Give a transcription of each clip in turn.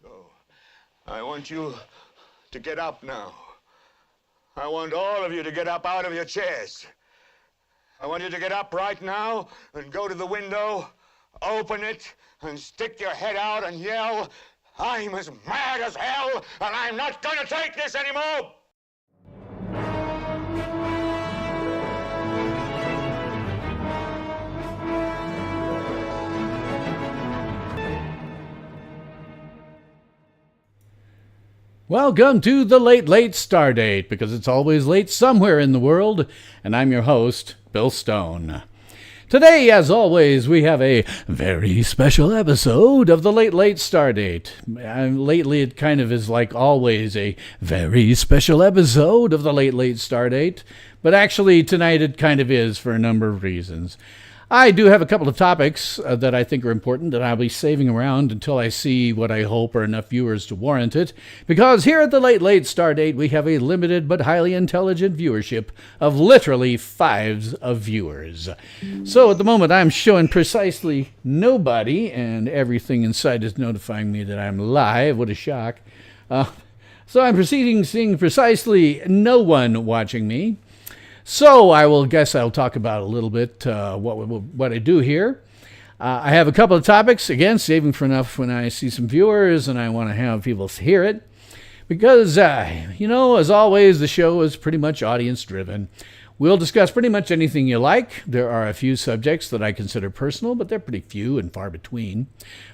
So, I want you to get up now. I want all of you to get up out of your chairs. I want you to get up right now and go to the window, open it, and stick your head out and yell, "I'm as mad as hell, and I'm not gonna take this anymore!" Welcome to the Late Stardate, because it's always late somewhere in the world, and I'm your host, Bill Stone. Today, as always, we have a very special episode of the Late Stardate. Lately, it kind of is like always a very special episode of the Late Stardate, but actually tonight it kind of is for a number of reasons. I do have a couple of topics that I think are important that I'll be saving around until I see what I hope are enough viewers to warrant it, because here at the Late Stardate we have a limited but highly intelligent viewership of literally fives of viewers. So at the moment I'm showing precisely nobody, and everything inside is notifying me that I'm live. What a shock. So I'm proceeding seeing precisely no one watching me. So I'll talk about a little bit what I do here. I have a couple of topics, again, saving for enough when I see some viewers and I want to have people hear it. Because, as always, the show is pretty much audience-driven. We'll discuss pretty much anything you like. There are a few subjects that I consider personal, but they're pretty few and far between.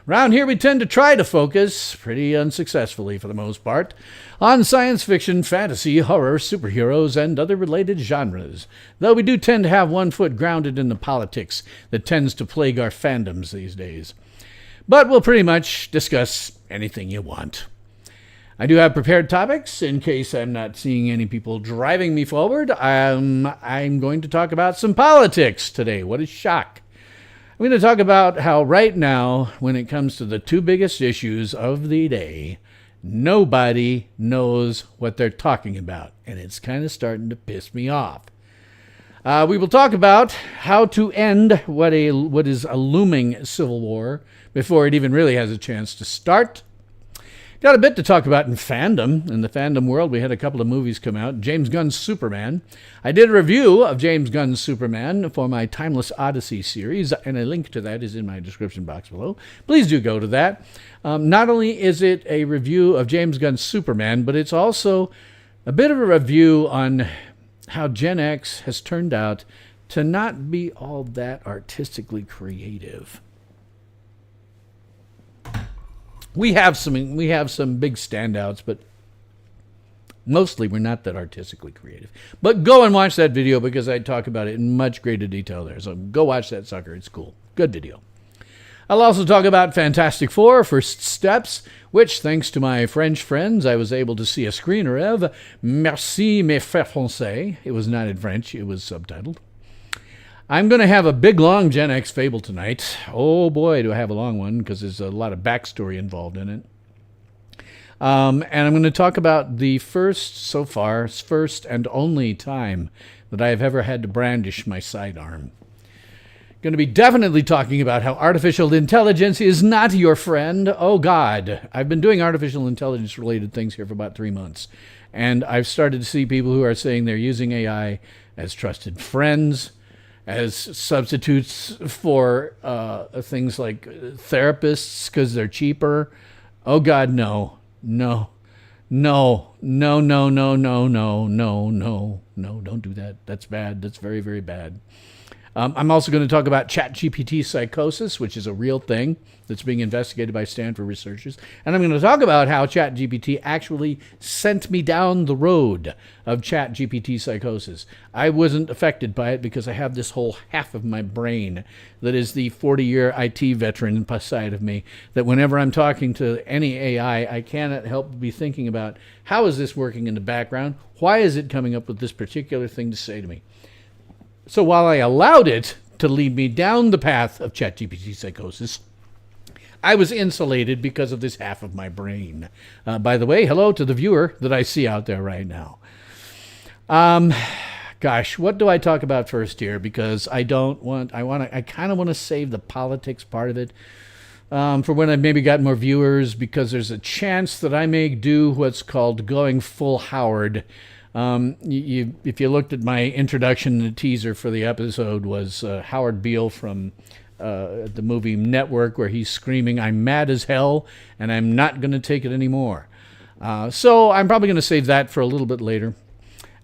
Around here, we tend to try to focus, pretty unsuccessfully for the most part, on science fiction, fantasy, horror, superheroes, and other related genres. Though we do tend to have one foot grounded in the politics that tends to plague our fandoms these days. But we'll pretty much discuss anything you want. I do have prepared topics in case I'm not seeing any people driving me forward. I'm going to talk about some politics today. What a shock. I'm going to talk about how right now, when it comes to the two biggest issues of the day, nobody knows what they're talking about, and it's kind of starting to piss me off. We will talk about how to end what is a looming civil war before it even really has a chance to start. Got a bit to talk about in fandom. In the fandom world, we had a couple of movies come out. James Gunn's Superman. I did a review of James Gunn's Superman for my Timeless Odyssey series, and a link to that is in my description box below. Please do go to that. Not only is it a review of James Gunn's Superman, but it's also a bit of a review on how Gen X has turned out to not be all that artistically creative. We have some big standouts, but mostly we're not that artistically creative. But go and watch that video, because I talk about it in much greater detail there. So go watch that sucker. It's cool. Good video. I'll also talk about Fantastic Four: First Steps, which, thanks to my French friends, I was able to see a screener of. Merci, mes frères français. It was not in French. It was subtitled. I'm going to have a big, long Gen-X Fable tonight. Oh, boy, do I have a long one, because there's a lot of backstory involved in it. And I'm going to talk about the first and only time that I have ever had to brandish my sidearm. Going to be definitely talking about how artificial intelligence is not your friend. Oh, God. I've been doing artificial intelligence-related things here for about 3 months, and I've started to see people who are saying they're using AI as trusted friends, as substitutes for things like therapists because they're cheaper. Oh, God, no. No. No. No, no, no, no, no, no, no, no. Don't do that. That's bad. That's very, very bad. I'm also going to talk about ChatGPT Psychosis, which is a real thing that's being investigated by Stanford researchers. And I'm going to talk about how ChatGPT actually sent me down the road of ChatGPT Psychosis. I wasn't affected by it because I have this whole half of my brain that is the 40-year IT veteran side of me, that whenever I'm talking to any AI, I cannot help but be thinking about, how is this working in the background? Why is it coming up with this particular thing to say to me? So while I allowed it to lead me down the path of ChatGPT Psychosis, I was insulated because of this half of my brain. By the way, hello to the viewer that I see out there right now. Gosh, what do I talk about first here? Because I kind of want to save the politics part of it for when I've maybe got more viewers, because there's a chance that I may do what's called going full Howard. If you looked at my introduction, the teaser for the episode was Howard Beale from the movie Network, where he's screaming, "I'm mad as hell, and I'm not going to take it anymore." So I'm probably going to save that for a little bit later.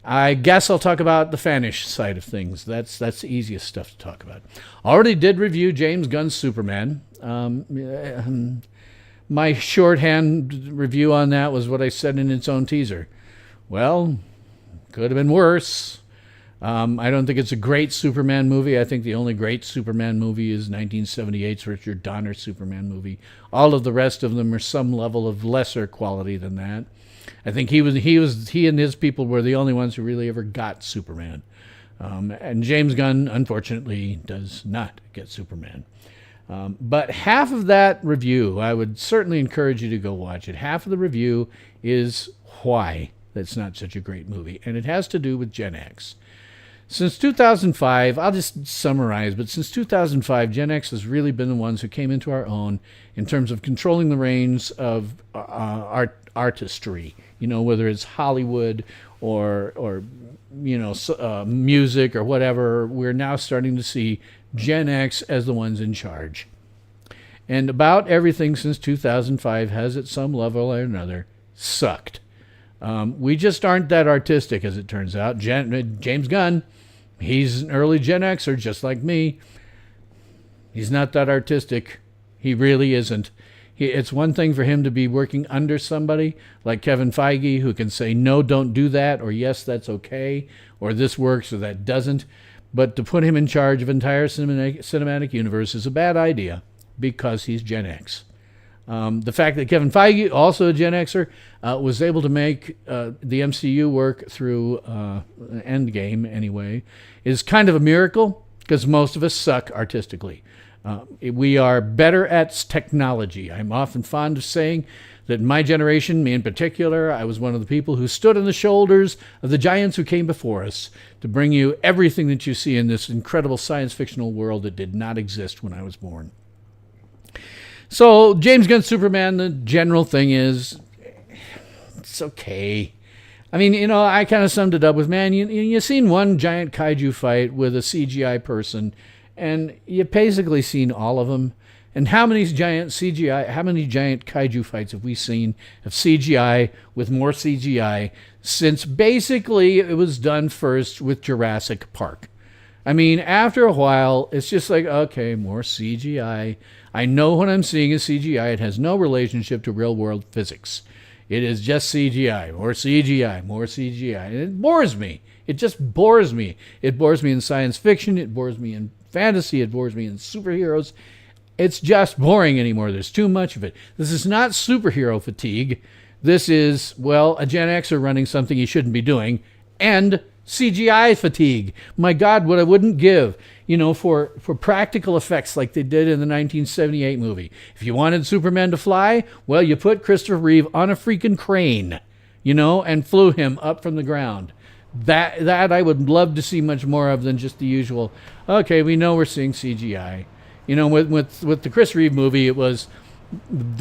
I guess I'll talk about the fanish side of things. That's the easiest stuff to talk about. Already did review James Gunn's Superman. My shorthand review on that was what I said in its own teaser. Well, could have been worse. I don't think it's a great Superman movie. I think the only great Superman movie is 1978's Richard Donner Superman movie. All of the rest of them are some level of lesser quality than that. I think he and his people were the only ones who really ever got Superman. And James Gunn, unfortunately, does not get Superman. But half of that review, I would certainly encourage you to go watch it. Half of the review is why that's not such a great movie. And it has to do with Gen X. Since 2005, I'll just summarize, but since 2005, Gen X has really been the ones who came into our own in terms of controlling the reins of artistry. Whether it's Hollywood or music or whatever, we're now starting to see Gen X as the ones in charge. And about everything since 2005 has, at some level or another, sucked. We just aren't that artistic, as it turns out. James Gunn, he's an early Gen Xer, just like me. He's not that artistic. He really isn't. It's one thing for him to be working under somebody like Kevin Feige, who can say, no, don't do that, or yes, that's okay, or this works or that doesn't. But to put him in charge of entire cinematic universe is a bad idea because he's Gen X. The fact that Kevin Feige, also a Gen Xer, was able to make the MCU work through Endgame anyway is kind of a miracle, because most of us suck artistically. We are better at technology. I'm often fond of saying that my generation, me in particular, I was one of the people who stood on the shoulders of the giants who came before us to bring you everything that you see in this incredible science fictional world that did not exist when I was born. So, James Gunn's Superman, the general thing is, it's okay. I mean, I kind of summed it up with, man, you've seen one giant kaiju fight with a CGI person, and you've basically seen all of them. And how many giant kaiju fights have we seen of CGI with more CGI since basically it was done first with Jurassic Park? I mean, after a while, it's just like, okay, more CGI. I know what I'm seeing is CGI. It has no relationship to real-world physics. It is just CGI, more CGI, more CGI. And it bores me. It just bores me. It bores me in science fiction. It bores me in fantasy. It bores me in superheroes. It's just boring anymore. There's too much of it. This is not superhero fatigue. This is, well, a Gen Xer running something he shouldn't be doing, and CGI fatigue. My God, what I wouldn't give, for practical effects like they did in the 1978 movie. If you wanted Superman to fly, well, you put Christopher Reeve on a freaking crane, and flew him up from the ground. That I would love to see much more of than just the usual, okay, we know we're seeing CGI. With the Chris Reeve movie, it was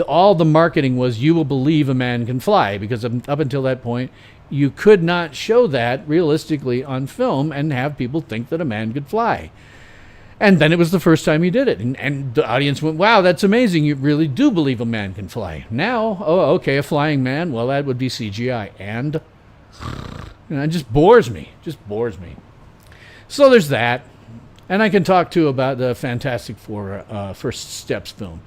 all the marketing was you will believe a man can fly, because up until that point, you could not show that realistically on film and have people think that a man could fly. And then it was the first time he did it. And the audience went, wow, that's amazing. You really do believe a man can fly. Now, oh, okay, a flying man. Well, that would be CGI. And it just bores me. So there's that. And I can talk, too, about the Fantastic Four First Steps film.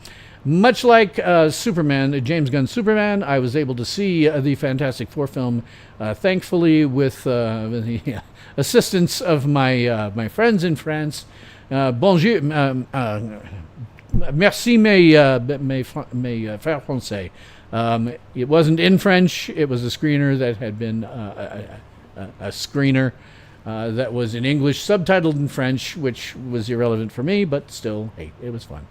Much like Superman, James Gunn's Superman, I was able to see the Fantastic Four film, thankfully, with the assistance of my friends in France. Bonjour, merci mes frères français. It wasn't in French. It was a screener that had been a screener that was in English, subtitled in French, which was irrelevant for me, but still, hey, it was fun.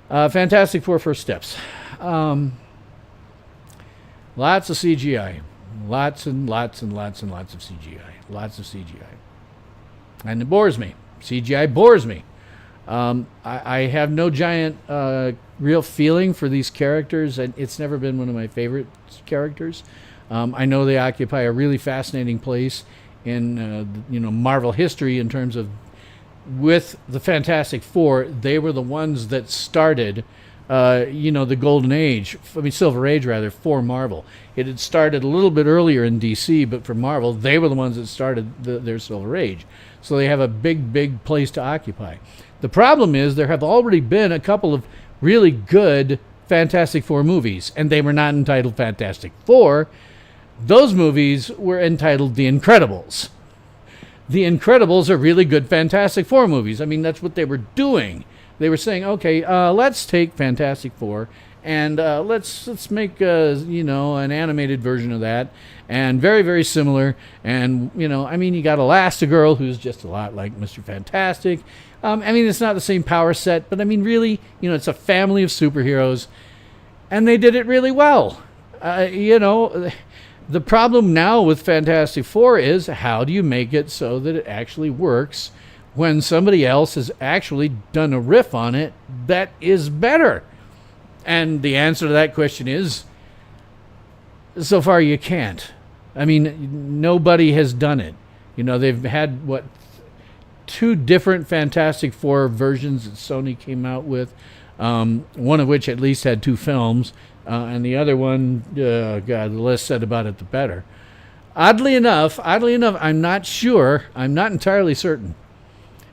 Fantastic Four First Steps. Lots of CGI. Lots and lots and lots and lots of CGI. Lots of CGI. And it bores me. CGI bores me. I have no giant real feeling for these characters, and it's never been one of my favorite characters. I know they occupy a really fascinating place in Marvel history in terms of, with the Fantastic Four, they were the ones that started the Golden Age, Silver Age rather, for Marvel. It had started a little bit earlier in DC, but for Marvel, they were the ones that started their Silver Age. So they have a big place to occupy. The problem is there have already been a couple of really good Fantastic Four movies, and they were not entitled Fantastic Four. Those movies were entitled The Incredibles. The Incredibles are really good Fantastic Four movies. I mean, that's what they were doing. They were saying, okay, let's take Fantastic Four and let's make an animated version of that, and very similar. And you got Elastigirl, who's just a lot like Mr. Fantastic. It's not the same power set, but really, it's a family of superheroes, and they did it really well. The problem now with Fantastic Four is, how do you make it so that it actually works when somebody else has actually done a riff on it that is better? And the answer to that question is, so far you can't. Nobody has done it. They've had, 2 different Fantastic Four versions that Sony came out with, one of which at least had 2 films, and the other one, the less said about it, the better. Oddly enough, I'm not sure, I'm not entirely certain,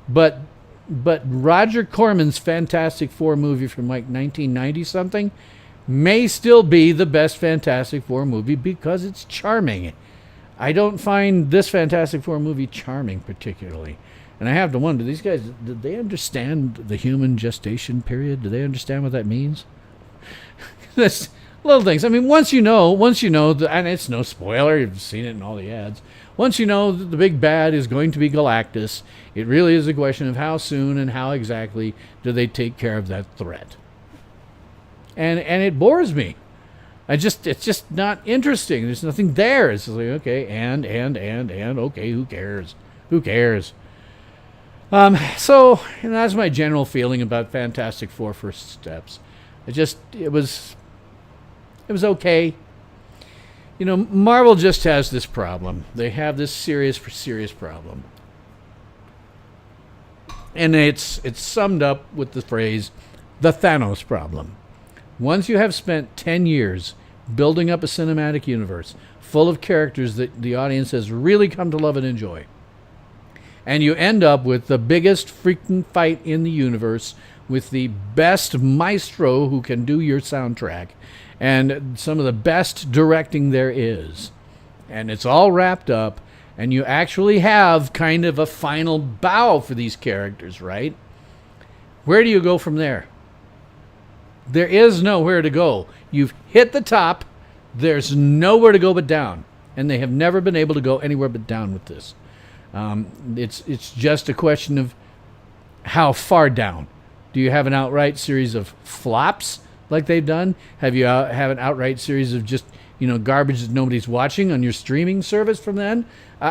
but Roger Corman's Fantastic Four movie from 1990-something may still be the best Fantastic Four movie because it's charming. I don't find this Fantastic Four movie charming particularly. And I have to wonder, these guys, did they understand the human gestation period? Do they understand what that means? That's little things. Once you know, and it's no spoiler, you've seen it in all the ads. Once you know that the big bad is going to be Galactus, it really is a question of how soon and how exactly do they take care of that threat. And it bores me. It's just not interesting. There's nothing there. It's like, okay, and okay, who cares? Who cares? So that's my general feeling about Fantastic Four First Steps. It was okay. Marvel just has this problem. They have this serious problem. And it's summed up with the phrase, the Thanos problem. Once you have spent 10 years building up a cinematic universe full of characters that the audience has really come to love and enjoy, and you end up with the biggest freaking fight in the universe with the best maestro who can do your soundtrack and some of the best directing there is, and it's all wrapped up, and you actually have kind of a final bow for these characters, right? Where do you go from there? There is nowhere to go. You've hit the top. There's nowhere to go but down. And they have never been able to go anywhere but down with this. It's just a question of how far down. Do you have an outright series of flops like they've done? Have you have an outright series of just garbage that nobody's watching on your streaming service from then?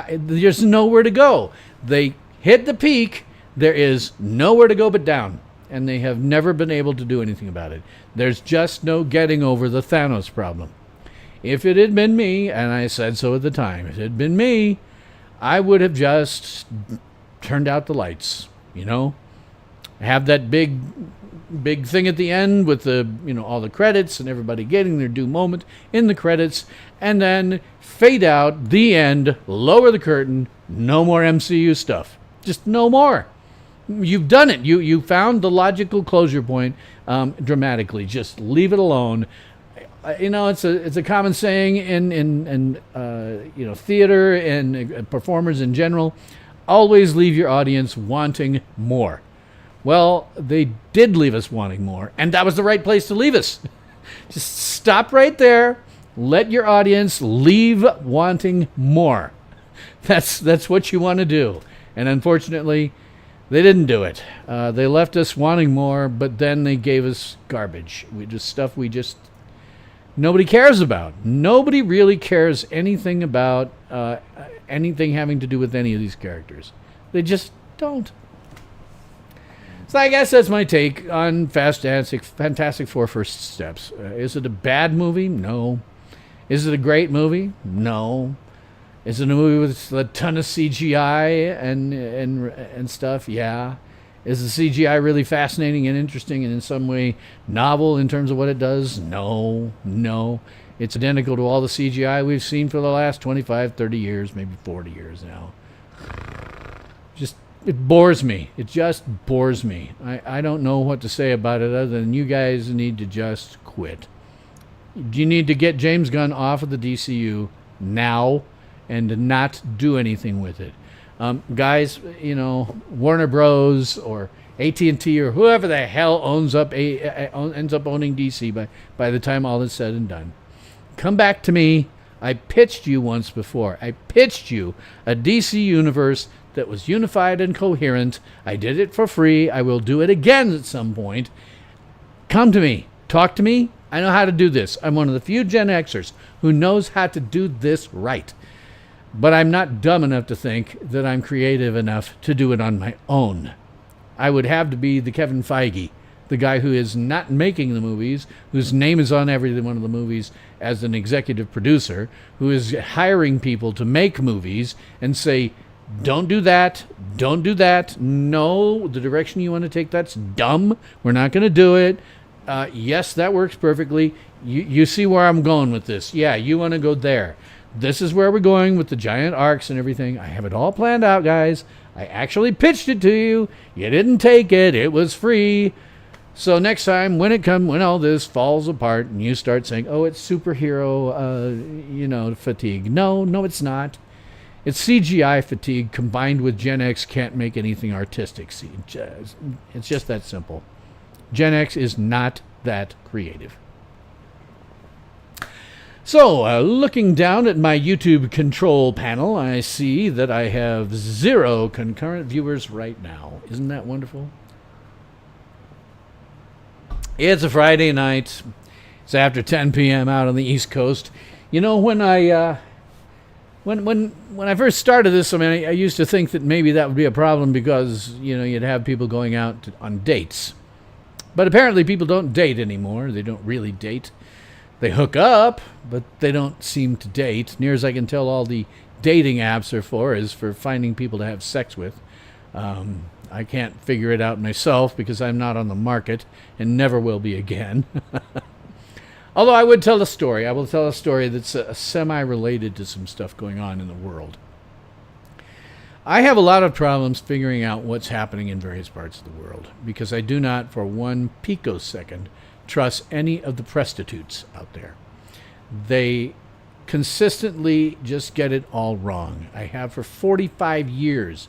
There's nowhere to go. They hit the peak. There is nowhere to go but down. And they have never been able to do anything about it. There's just no getting over the Thanos problem. If it had been me, and I said so at the time, if it had been me, I would have just turned out the lights, Have that big thing at the end with the, all the credits and everybody getting their due moment in the credits, and then fade out, the end, lower the curtain, no more MCU stuff. Just no more. You've done it. You found the logical closure point dramatically. Just leave it alone. It's a common saying in theater and performers in general. Always leave your audience wanting more. Well, they did leave us wanting more, and that was the right place to leave us. Just stop right there. Let your audience leave wanting more. That's what you want to do. And unfortunately, they didn't do it. They left us wanting more, but then they gave us garbage. Stuff nobody cares about. Nobody really cares anything about anything having to do with any of these characters. They just don't. So I guess that's my take on Fantastic Four First Steps. Is it a bad movie? No. Is it a great movie? No. Is it a movie with a ton of CGI and stuff? Yeah. Is the CGI really fascinating and interesting and in some way novel in terms of what it does? No. It's identical to all the CGI we've seen for the last 25, 30 years, maybe 40 years now. It bores me. It just bores me. I don't know what to say about it other than you guys need to just quit. You need to get James Gunn off of the DCU now and not do anything with it. Guys, Warner Bros. Or AT&T or whoever the hell ends up owning DC by the time all is said and done. Come back to me. I pitched you once before. I pitched you a DC universe that was unified and coherent. I did it for free. I will do it again at some point. Come to me. Talk to me. I know how to do this. I'm one of the few Gen Xers who knows how to do this right. But I'm not dumb enough to think that I'm creative enough to do it on my own. I would have to be the Kevin Feige, the guy who is not making the movies, whose name is on every one of the movies as an executive producer, who is hiring people to make movies and say, don't do that, no, the direction you want to take, that's dumb, we're not going to do it. Yes, that works perfectly. You see where I'm going with this. Yeah, you want to go there. This is where we're going with the giant arcs and everything. I have it all planned out, guys. I actually pitched it to you. You didn't take it. It was free. So next time, when all this falls apart and you start saying, oh, it's superhero, fatigue. No, it's not. It's CGI fatigue combined with Gen X can't make anything artistic. See, it's just that simple. Gen X is not that creative. So, looking down at my YouTube control panel, I see that I have 0 concurrent viewers right now. Isn't that wonderful? It's a Friday night. It's after 10 p.m. out on the East Coast. When I first started this, I used to think that maybe that would be a problem because, you'd have people going out on dates. But apparently people don't date anymore. They don't really date. They hook up, but they don't seem to date. Near as I can tell, all the dating apps are for is for finding people to have sex with. I can't figure it out myself because I'm not on the market and never will be again. Although I would tell a story. I will tell a story that's semi-related to some stuff going on in the world. I have a lot of problems figuring out what's happening in various parts of the world because I do not, for one picosecond, trust any of the prostitutes out there. They consistently just get it all wrong. I have for 45 years.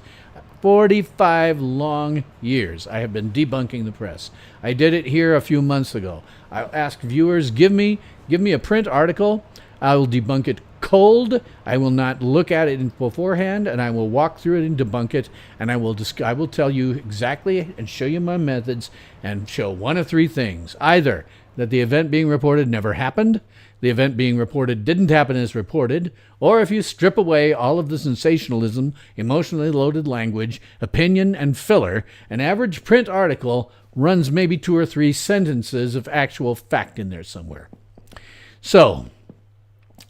45 long years I have been debunking the press. I did it here a few months ago. I asked viewers, give me a print article. I will debunk it cold. I will not look at it beforehand, and I will walk through it and debunk it, and I will tell you exactly and show you my methods and show one of 3 things. Either that the event being reported never happened, the event being reported didn't happen as reported, or if you strip away all of the sensationalism, emotionally loaded language, opinion, and filler, an average print article runs maybe 2 or 3 sentences of actual fact in there somewhere. So,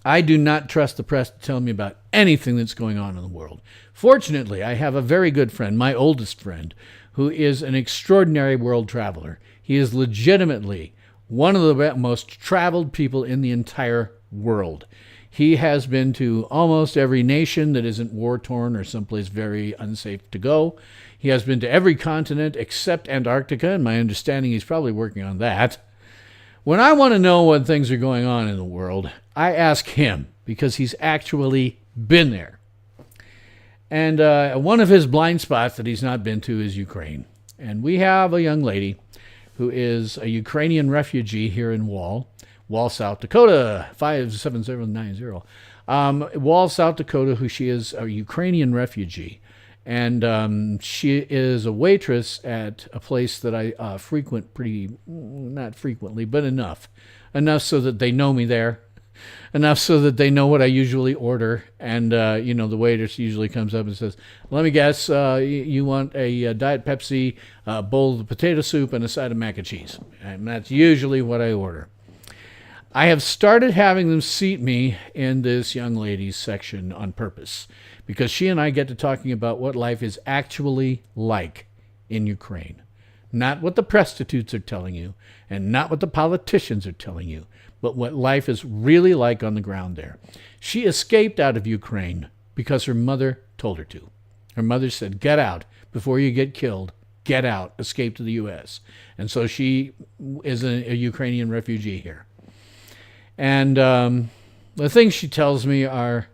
I do not trust the press to tell me about anything that's going on in the world. Fortunately, I have a very good friend, my oldest friend, who is an extraordinary world traveler. He is legitimately one of the most traveled people in the entire world. He has been to almost every nation that isn't war-torn or someplace very unsafe to go. He has been to every continent except Antarctica, and my understanding he's probably working on that. When I want to know when things are going on in the world, I ask him because he's actually been there. And one of his blind spots that he's not been to is Ukraine. And we have a young lady who is a Ukrainian refugee here in Wall, South Dakota, 57090. Wall, South Dakota, who she is a Ukrainian refugee. And she is a waitress at a place that I frequent not frequently, but enough so that they know me there. enough so that they know what I usually order. And, the waiter usually comes up and says, let me guess, you want a Diet Pepsi, a bowl of potato soup, and a side of mac and cheese. And that's usually what I order. I have started having them seat me in this young ladies section on purpose because she and I get to talking about what life is actually like in Ukraine. Not what the prostitutes are telling you and not what the politicians are telling you, but what life is really like on the ground there. She escaped out of Ukraine because her mother told her to. Her mother said, get out before you get killed. Get out. Escape to the U.S. And so she is a Ukrainian refugee here. And the things she tells me are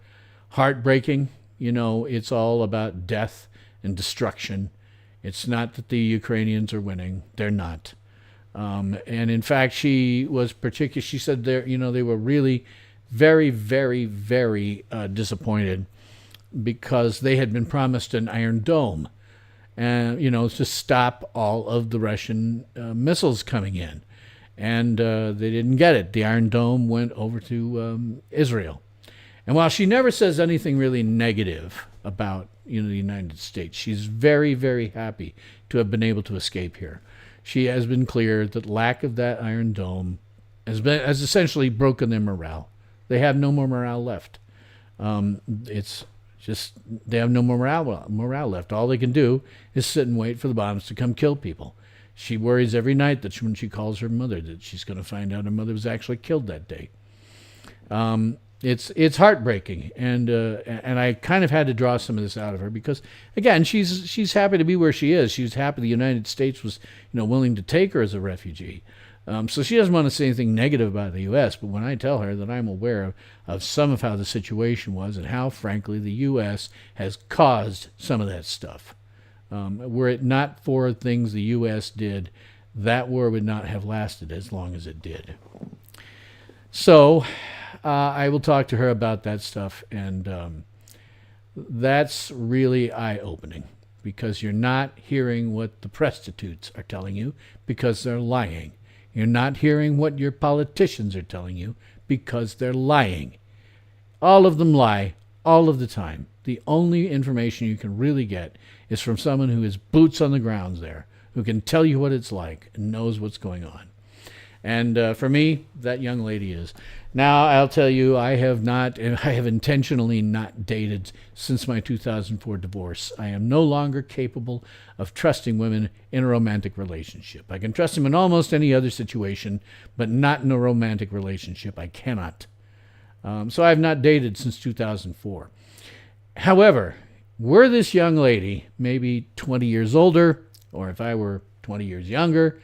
heartbreaking. It's all about death and destruction. It's not that the Ukrainians are winning. They're not. And in fact, she said they were really very, very, very disappointed because they had been promised an Iron Dome and, to stop all of the Russian missiles coming in. And they didn't get it. The Iron Dome went over to Israel. And while she never says anything really negative about the United States, she's very, very happy to have been able to escape here. She has been clear that lack of that Iron Dome has essentially broken their morale. They have no more morale left. It's just they have no more morale left. All they can do is sit and wait for the bombs to come kill people. She worries every night that when she calls her mother that she's going to find out her mother was actually killed that day. It's heartbreaking, and I kind of had to draw some of this out of her because, again, she's happy to be where she is. She's happy the United States was willing to take her as a refugee. So she doesn't want to say anything negative about the U.S., but when I tell her that I'm aware of some of how the situation was and how, frankly, the U.S. has caused some of that stuff. Were it not for things the U.S. did, that war would not have lasted as long as it did. So I will talk to her about that stuff, and that's really eye-opening because you're not hearing what the prostitutes are telling you because they're lying. You're not hearing what your politicians are telling you because they're lying. All of them lie all of the time. The only information you can really get is from someone who is boots on the ground there, who can tell you what it's like and knows what's going on. And for me, that young lady is. Now, I'll tell you, I have intentionally not dated since my 2004 divorce. I am no longer capable of trusting women in a romantic relationship. I can trust them in almost any other situation, but not in a romantic relationship. I cannot. So I have not dated since 2004. However, were this young lady maybe 20 years older, or if I were 20 years younger,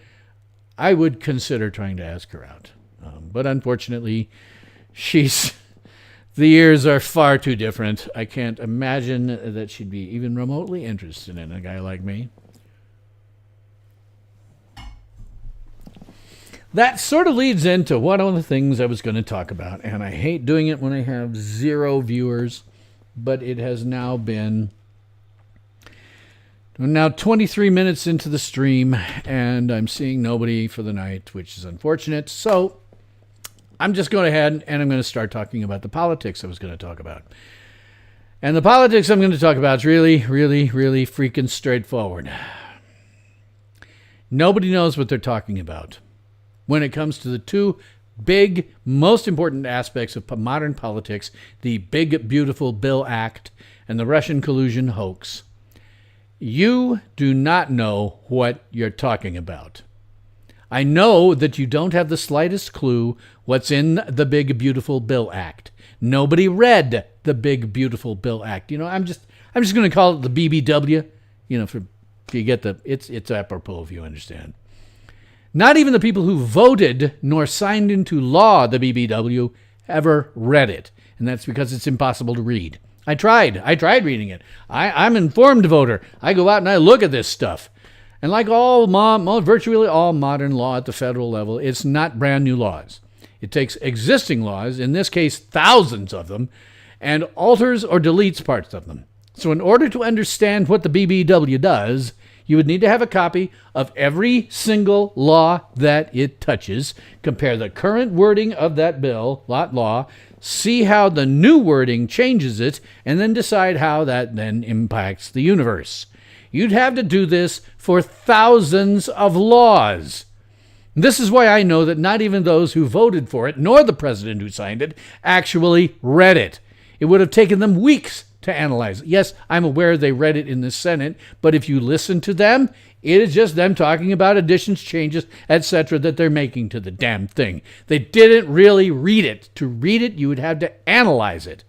I would consider trying to ask her out. But unfortunately, the years are far too different. I can't imagine that she'd be even remotely interested in a guy like me. That sort of leads into one of the things I was going to talk about, and I hate doing it when I have 0 viewers, but it has now been 23 minutes into the stream, and I'm seeing nobody for the night, which is unfortunate. So I'm just going ahead and I'm going to start talking about the politics I was going to talk about. And the politics I'm going to talk about is really, really, really freaking straightforward. Nobody knows what they're talking about when it comes to the two big, most important aspects of modern politics, the Big Beautiful Bill Act and the Russian collusion hoax. You do not know what you're talking about. I know that you don't have the slightest clue what's in the Big Beautiful Bill Act. Nobody read the Big Beautiful Bill Act. I'm just going to call it the BBW. If you get it's apropos if you understand. Not even the people who voted nor signed into law the BBW ever read it, and that's because it's impossible to read. I tried reading it. I'm an informed voter. I go out and I look at this stuff. And like virtually all modern law at the federal level, it's not brand new laws. It takes existing laws, in this case thousands of them, and alters or deletes parts of them. So in order to understand what the BBW does, You would need to have a copy of every single law that it touches, compare the current wording of that bill, law, see how the new wording changes it, and then decide how that then impacts the universe. You'd have to do this for thousands of laws. This is why I know that not even those who voted for it, nor the president who signed it, actually read it. It would have taken them weeks to analyze it. Yes, I'm aware they read it in the Senate, but if you listen to them, it is just them talking about additions, changes, etc. that they're making to the damn thing. They didn't really read it. To read it, you would have to analyze it.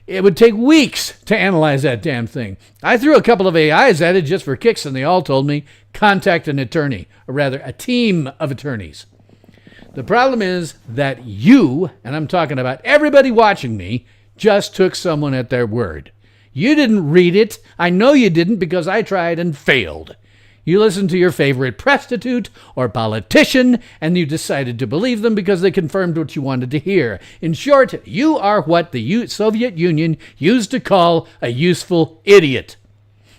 It would take weeks to analyze that damn thing. I threw a couple of AIs at it just for kicks, and they all told me, contact an attorney, or rather a team of attorneys. The problem is that you, and I'm talking about everybody watching me, just took someone at their word. You didn't read it. I know you didn't because I tried and failed. You listened to your favorite prostitute or politician, and you decided to believe them because they confirmed what you wanted to hear. In short, you are what the Soviet Union used to call a useful idiot.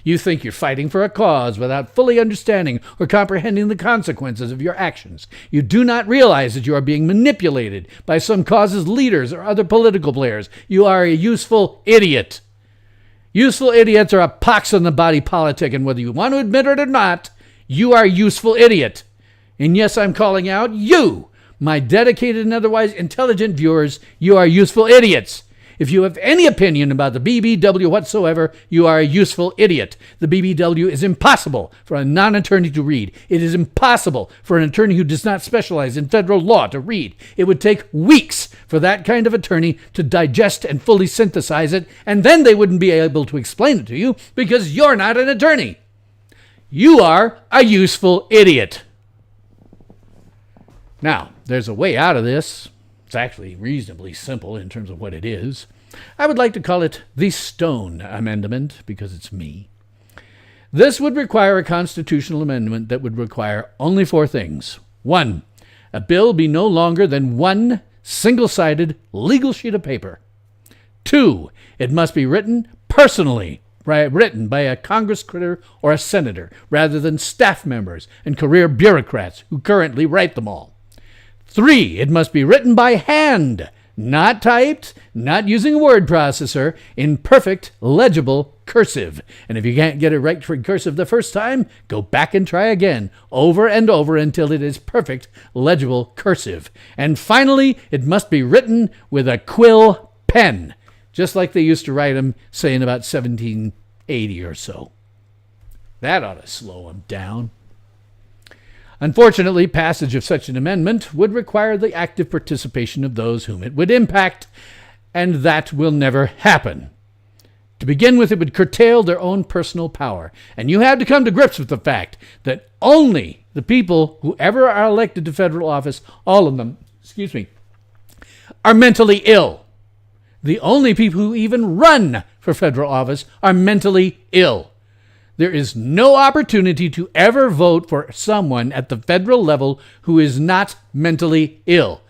You think you're fighting for a cause without fully understanding or comprehending the consequences of your actions. You do not realize that you are being manipulated by some cause's leaders or other political players. You are a useful idiot. Useful idiots are a pox on the body politic, and whether you want to admit it or not, you are a useful idiot. And yes, I'm calling out you, my dedicated and otherwise intelligent viewers. You are useful idiots. If you have any opinion about the BBW whatsoever, you are a useful idiot. The BBW is impossible for a non-attorney to read. It is impossible for an attorney who does not specialize in federal law to read. It would take weeks for that kind of attorney to digest and fully synthesize it, and then they wouldn't be able to explain it to you because you're not an attorney. You are a useful idiot. Now, there's a way out of this. It's actually reasonably simple in terms of what it is. I would like to call it the Stone Amendment because it's me. This would require a constitutional amendment that would require only 4 things. 1, a bill be no longer than one single-sided legal sheet of paper. 2, it must be written personally, written by a Congress critter or a senator, rather than staff members and career bureaucrats who currently write them all. 3, it must be written by hand, not typed, not using a word processor, in perfect, legible cursive. And if you can't get it right for cursive the first time, go back and try again, over and over until it is perfect, legible cursive. And finally, it must be written with a quill pen, just like they used to write them, say, in about 1780 or so. That ought to slow them down. Unfortunately, passage of such an amendment would require the active participation of those whom it would impact, and that will never happen. To begin with, it would curtail their own personal power, and you have to come to grips with the fact that only the people who ever are elected to federal office, all of them, are mentally ill. The only people who even run for federal office are mentally ill. There is no opportunity to ever vote for someone at the federal level who is not mentally ill.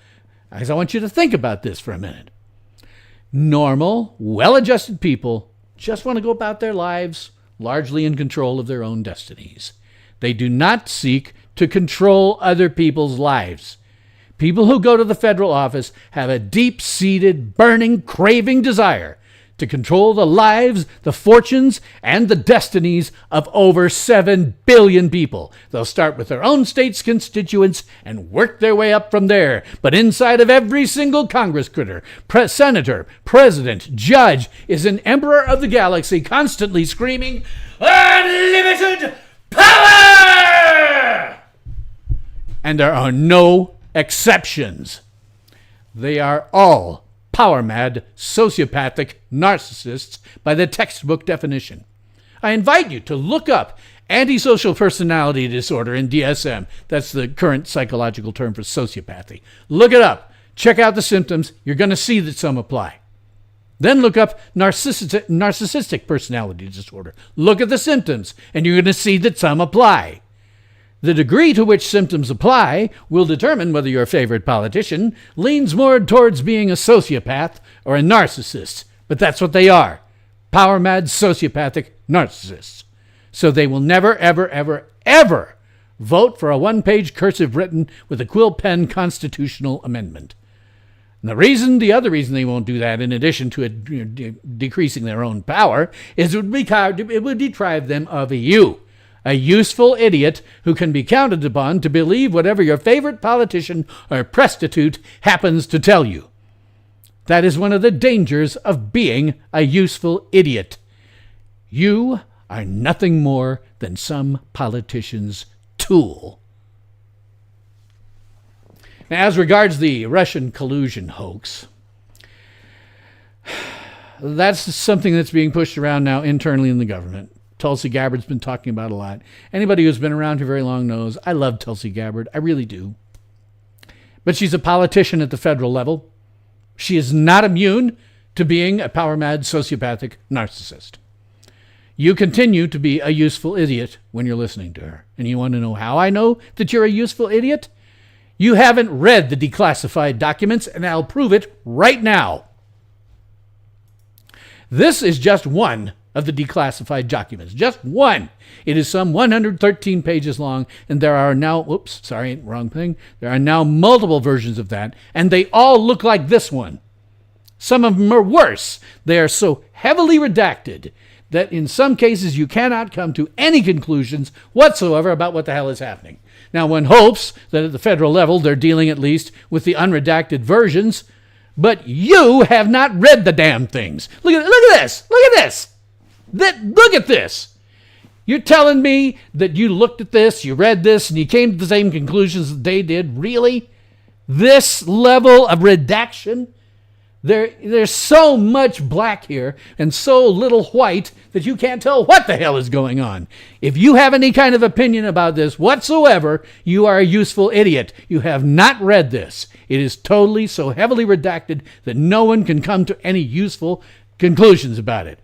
Because I want you to think about this for a minute. Normal, well-adjusted people just want to go about their lives largely in control of their own destinies. They do not seek to control other people's lives. People who go to the federal office have a deep-seated, burning, craving desire to control the lives, the fortunes, and the destinies of over 7 billion people. They'll start with their own state's constituents and work their way up from there. But inside of every single Congress critter, senator, president, judge is an emperor of the galaxy constantly screaming, "Unlimited power!" And there are no exceptions. They are all power-mad, sociopathic narcissists by the textbook definition. I invite you to look up antisocial personality disorder in DSM. That's the current psychological term for sociopathy. Look it up. Check out the symptoms. You're going to see that some apply. Then look up narcissistic personality disorder. Look at the symptoms, and you're going to see that some apply. The degree to which symptoms apply will determine whether your favorite politician leans more towards being a sociopath or a narcissist. But that's what they are. Power-mad, sociopathic narcissists. So they will never, ever, ever, ever vote for a one-page cursive written with a quill pen constitutional amendment. And the other reason they won't do that, in addition to decreasing their own power, is it would deprive them of a useful idiot who can be counted upon to believe whatever your favorite politician or prostitute happens to tell you. That is one of the dangers of being a useful idiot. You are nothing more than some politician's tool. Now, as regards the Russian collusion hoax, that's something that's being pushed around now internally in the government. Tulsi Gabbard's been talking about a lot. Anybody who's been around here very long knows I love Tulsi Gabbard. I really do. But she's a politician at the federal level. She is not immune to being a power-mad sociopathic narcissist. You continue to be a useful idiot when you're listening to her. And you want to know how I know that you're a useful idiot? You haven't read the declassified documents, and I'll prove it right now. This is just one of the declassified documents. Just one. It is some 113 pages long, and there are now, there are now multiple versions of that, and they all look like this one. Some of them are worse. They are so heavily redacted that in some cases you cannot come to any conclusions whatsoever about what the hell is happening. Now, one hopes that at the federal level they're dealing at least with the unredacted versions, but you have not read the damn things. Look at this. Look at this. Look at this. You're telling me that you looked at this, you read this, and you came to the same conclusions that they did? Really? This level of redaction? There's so much black here and so little white that you can't tell what the hell is going on. If you have any kind of opinion about this whatsoever, you are a useful idiot. You have not read this. It is totally so heavily redacted that no one can come to any useful conclusions about it.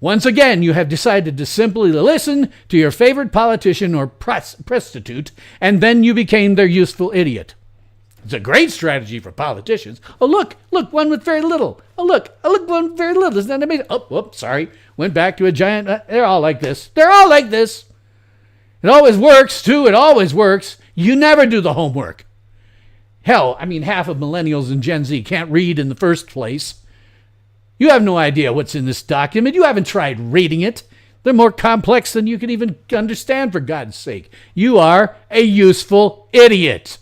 Once again, you have decided to simply listen to your favorite politician or prostitute, and then you became their useful idiot. It's a great strategy for politicians. Oh, look, one with very little. Oh, look, one with very little. Isn't that amazing? Oh, sorry. Went back to a giant. They're all like this. They're all like this. It always works, too. It always works. You never do the homework. Hell, half of millennials and Gen Z can't read in the first place. You have no idea what's in this document. You haven't tried reading it. They're more complex than you can even understand, for God's sake. You are a useful idiot.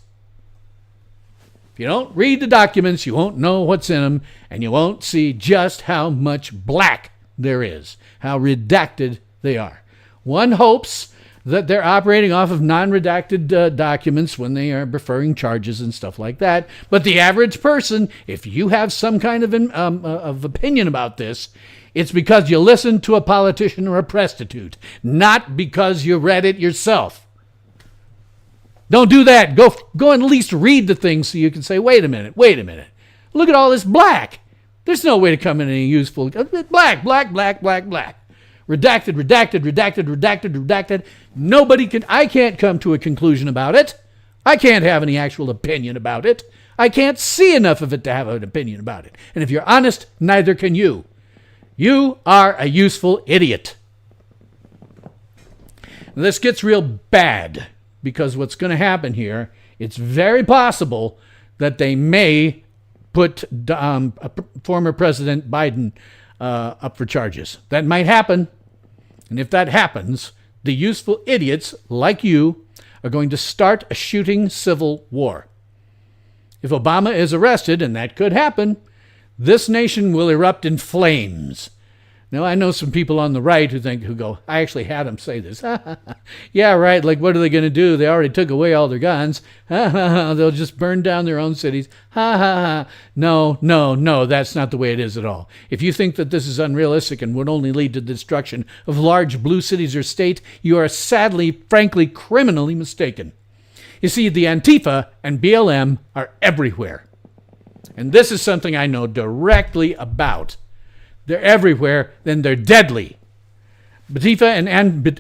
If you don't read the documents, you won't know what's in them, and you won't see just how much black there is, how redacted they are. One hopes that they're operating off of non-redacted documents when they are preferring charges and stuff like that. But the average person, if you have some kind of opinion about this, it's because you listened to a politician or a prostitute, not because you read it yourself. Don't do that. Go and at least read the thing so you can say, wait a minute. Look at all this black. There's no way to come in any useful. Black. Redacted. I can't come to a conclusion about it. I can't have any actual opinion about it. I can't see enough of it to have an opinion about it. And if you're honest, neither can you. You are a useful idiot. This gets real bad. Because what's going to happen here, it's very possible that they may put former President Biden up for charges. That might happen. And if that happens, the useful idiots like you are going to start a shooting civil war. If Obama is arrested, and that could happen, this nation will erupt in flames. Now, I know some people on the right who go, I actually had them say this. Yeah, right. Like, what are they going to do? They already took away all their guns. They'll just burn down their own cities. No, that's not the way it is at all. If you think that this is unrealistic and would only lead to the destruction of large blue cities or state, you are sadly, frankly, criminally mistaken. You see, the Antifa and BLM are everywhere. And this is something I know directly about. They're everywhere, then they're deadly. Antifa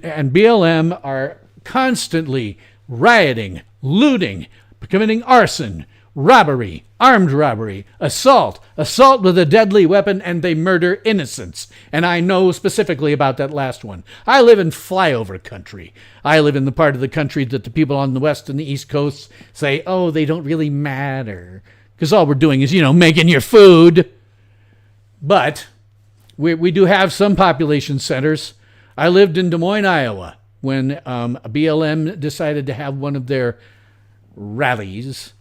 and BLM are constantly rioting, looting, committing arson, robbery, armed robbery, assault with a deadly weapon, and they murder innocents. And I know specifically about that last one. I live in flyover country. I live in the part of the country that the people on the west and the east coast say, oh, they don't really matter, because all we're doing is, making your food. But we do have some population centers. I lived in Des Moines, Iowa, when BLM decided to have one of their rallies.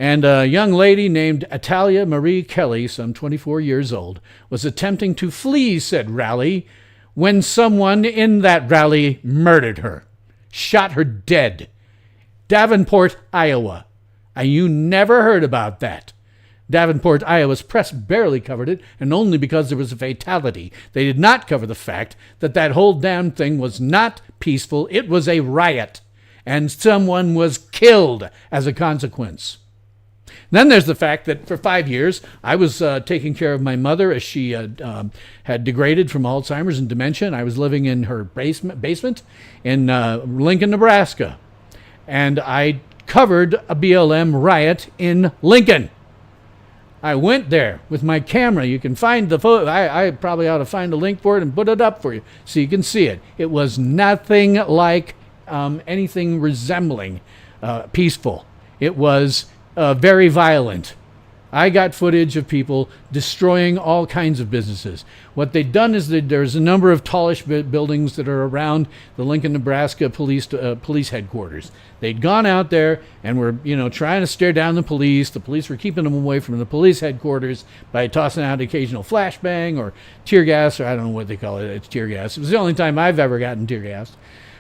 And a young lady named Atalia Marie Kelly, some 24 years old, was attempting to flee said rally when someone in that rally murdered her, shot her dead. Davenport, Iowa. And you never heard about that. Davenport, Iowa's press barely covered it, and only because there was a fatality. They did not cover the fact that that whole damn thing was not peaceful. It was a riot, and someone was killed as a consequence. Then there's the fact that for 5 years, I was taking care of my mother as she had degraded from Alzheimer's and dementia, and I was living in her basement in Lincoln, Nebraska. And I covered a BLM riot in Lincoln. I went there with my camera. You can find the photo. I probably ought to find a link for it and put it up for you so you can see it. It was nothing like anything resembling peaceful. It was very violent. I got footage of people destroying all kinds of businesses. What they'd done is that there's a number of tallish buildings that are around the Lincoln, Nebraska police headquarters. They'd gone out there and were, trying to stare down the police. The police were keeping them away from the police headquarters by tossing out occasional flashbang or tear gas, or I don't know what they call it. It's tear gas. It was the only time I've ever gotten tear gassed.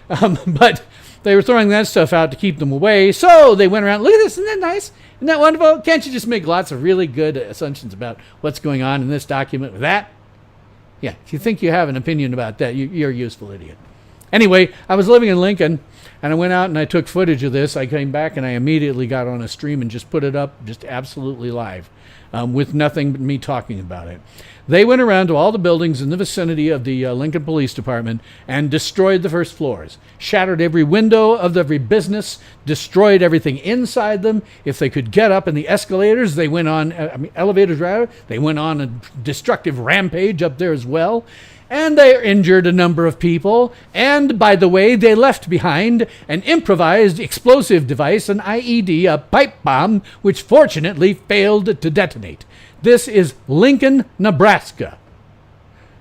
But they were throwing that stuff out to keep them away. So they went around, look at this, isn't that nice? Isn't that wonderful? Can't you just make lots of really good assumptions about what's going on in this document with that? Yeah, if you think you have an opinion about that, you're a useful idiot. Anyway, I was living in Lincoln, and I went out and I took footage of this. I came back and I immediately got on a stream and just put it up just absolutely live with nothing but me talking about it. They went around to all the buildings in the vicinity of the Lincoln Police Department and destroyed the first floors, shattered every window of every business, destroyed everything inside them. If they could get up in the escalators, they went on, elevators rather, they went on a destructive rampage up there as well. And they injured a number of people. And, by the way, they left behind an improvised explosive device, an IED, a pipe bomb, which fortunately failed to detonate. This is Lincoln, Nebraska.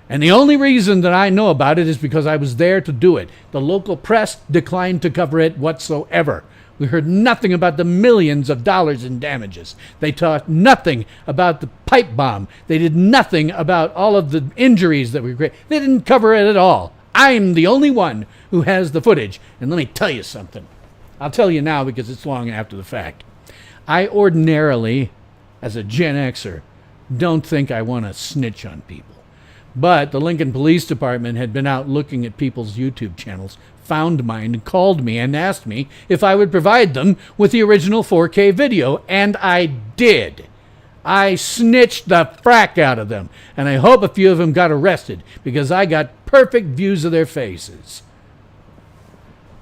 And the only reason that I know about it is because I was there to do it. The local press declined to cover it whatsoever. We heard nothing about the millions of dollars in damages. They talked nothing about the pipe bomb. They did nothing about all of the injuries that were great. They didn't cover it at all. I'm the only one who has the footage. And let me tell you something. I'll tell you now because it's long after the fact. I ordinarily, as a Gen Xer, don't think I want to snitch on people. But the Lincoln Police Department had been out looking at people's YouTube channels, found mine, and called me and asked me if I would provide them with the original 4K video, and I did. I snitched the frack out of them, and I hope a few of them got arrested because I got perfect views of their faces.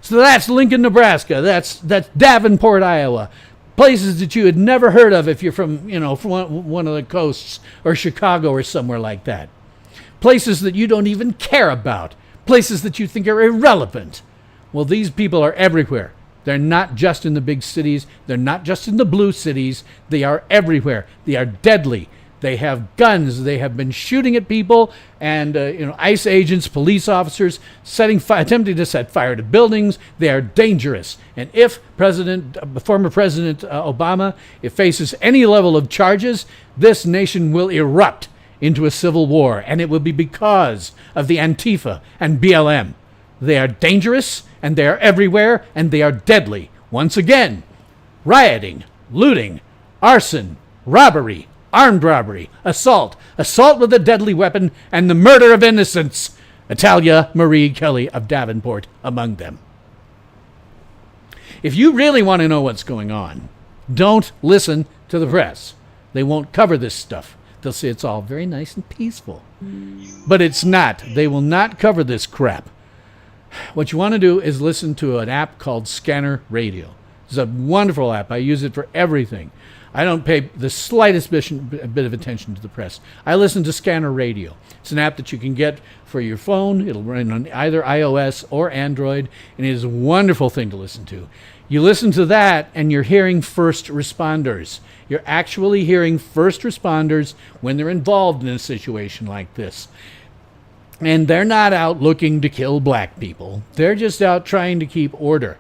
So that's Lincoln, Nebraska. That's Davenport, Iowa. Places that you had never heard of if you're from, from one of the coasts or Chicago or somewhere like that. Places that you don't even care about. Places that you think are irrelevant. Well, these people are everywhere. They're not just in the big cities. They're not just in the blue cities. They are everywhere. They are deadly. They have guns. They have been shooting at people and, ICE agents, police officers, attempting to set fire to buildings. They are dangerous. And if former President Obama faces any level of charges, this nation will erupt into a civil war, and it will be because of the Antifa and BLM. They are dangerous, and they are everywhere, and they are deadly. Once again, rioting, looting, arson, robbery, armed robbery, assault with a deadly weapon, and the murder of innocents. Atalia Marie Kelly of Davenport among them. If you really want to know what's going on, don't listen to the press. They won't cover this stuff. They'll say it's all very nice and peaceful. But it's not. They will not cover this crap. What you want to do is listen to an app called Scanner Radio. It's a wonderful app. I use it for everything. I don't pay the slightest bit of attention to the press. I listen to Scanner Radio. It's an app that you can get for your phone. It'll run on either iOS or Android, and it is a wonderful thing to listen to. You listen to that, and you're hearing first responders. You're actually hearing first responders when they're involved in a situation like this. And they're not out looking to kill black people. They're just out trying to keep order.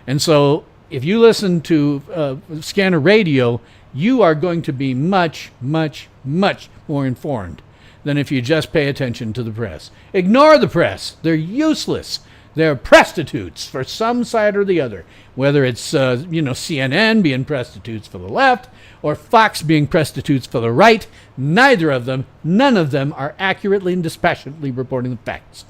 And so if you listen to Scanner Radio, you are going to be much, much, much more informed than if you just pay attention to the press. Ignore the press. They're useless. They're prostitutes for some side or the other, whether it's CNN being prostitutes for the left or Fox being prostitutes for the right. None of them are accurately and dispassionately reporting the facts.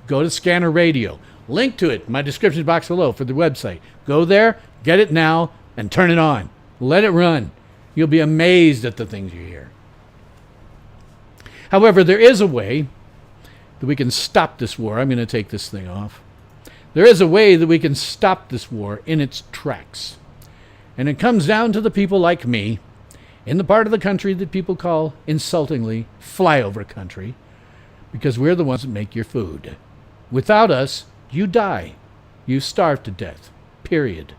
Go to Scanner Radio. Link to it in my description box below for the website. Go there, get it now, and turn it on. Let it run. You'll be amazed at the things you hear. However, there is a way that we can stop this war. I'm going to take this thing off. There is a way that we can stop this war in its tracks. And it comes down to the people like me in the part of the country that people call insultingly flyover country, because we're the ones that make your food. Without us, you die. You starve to death. Period.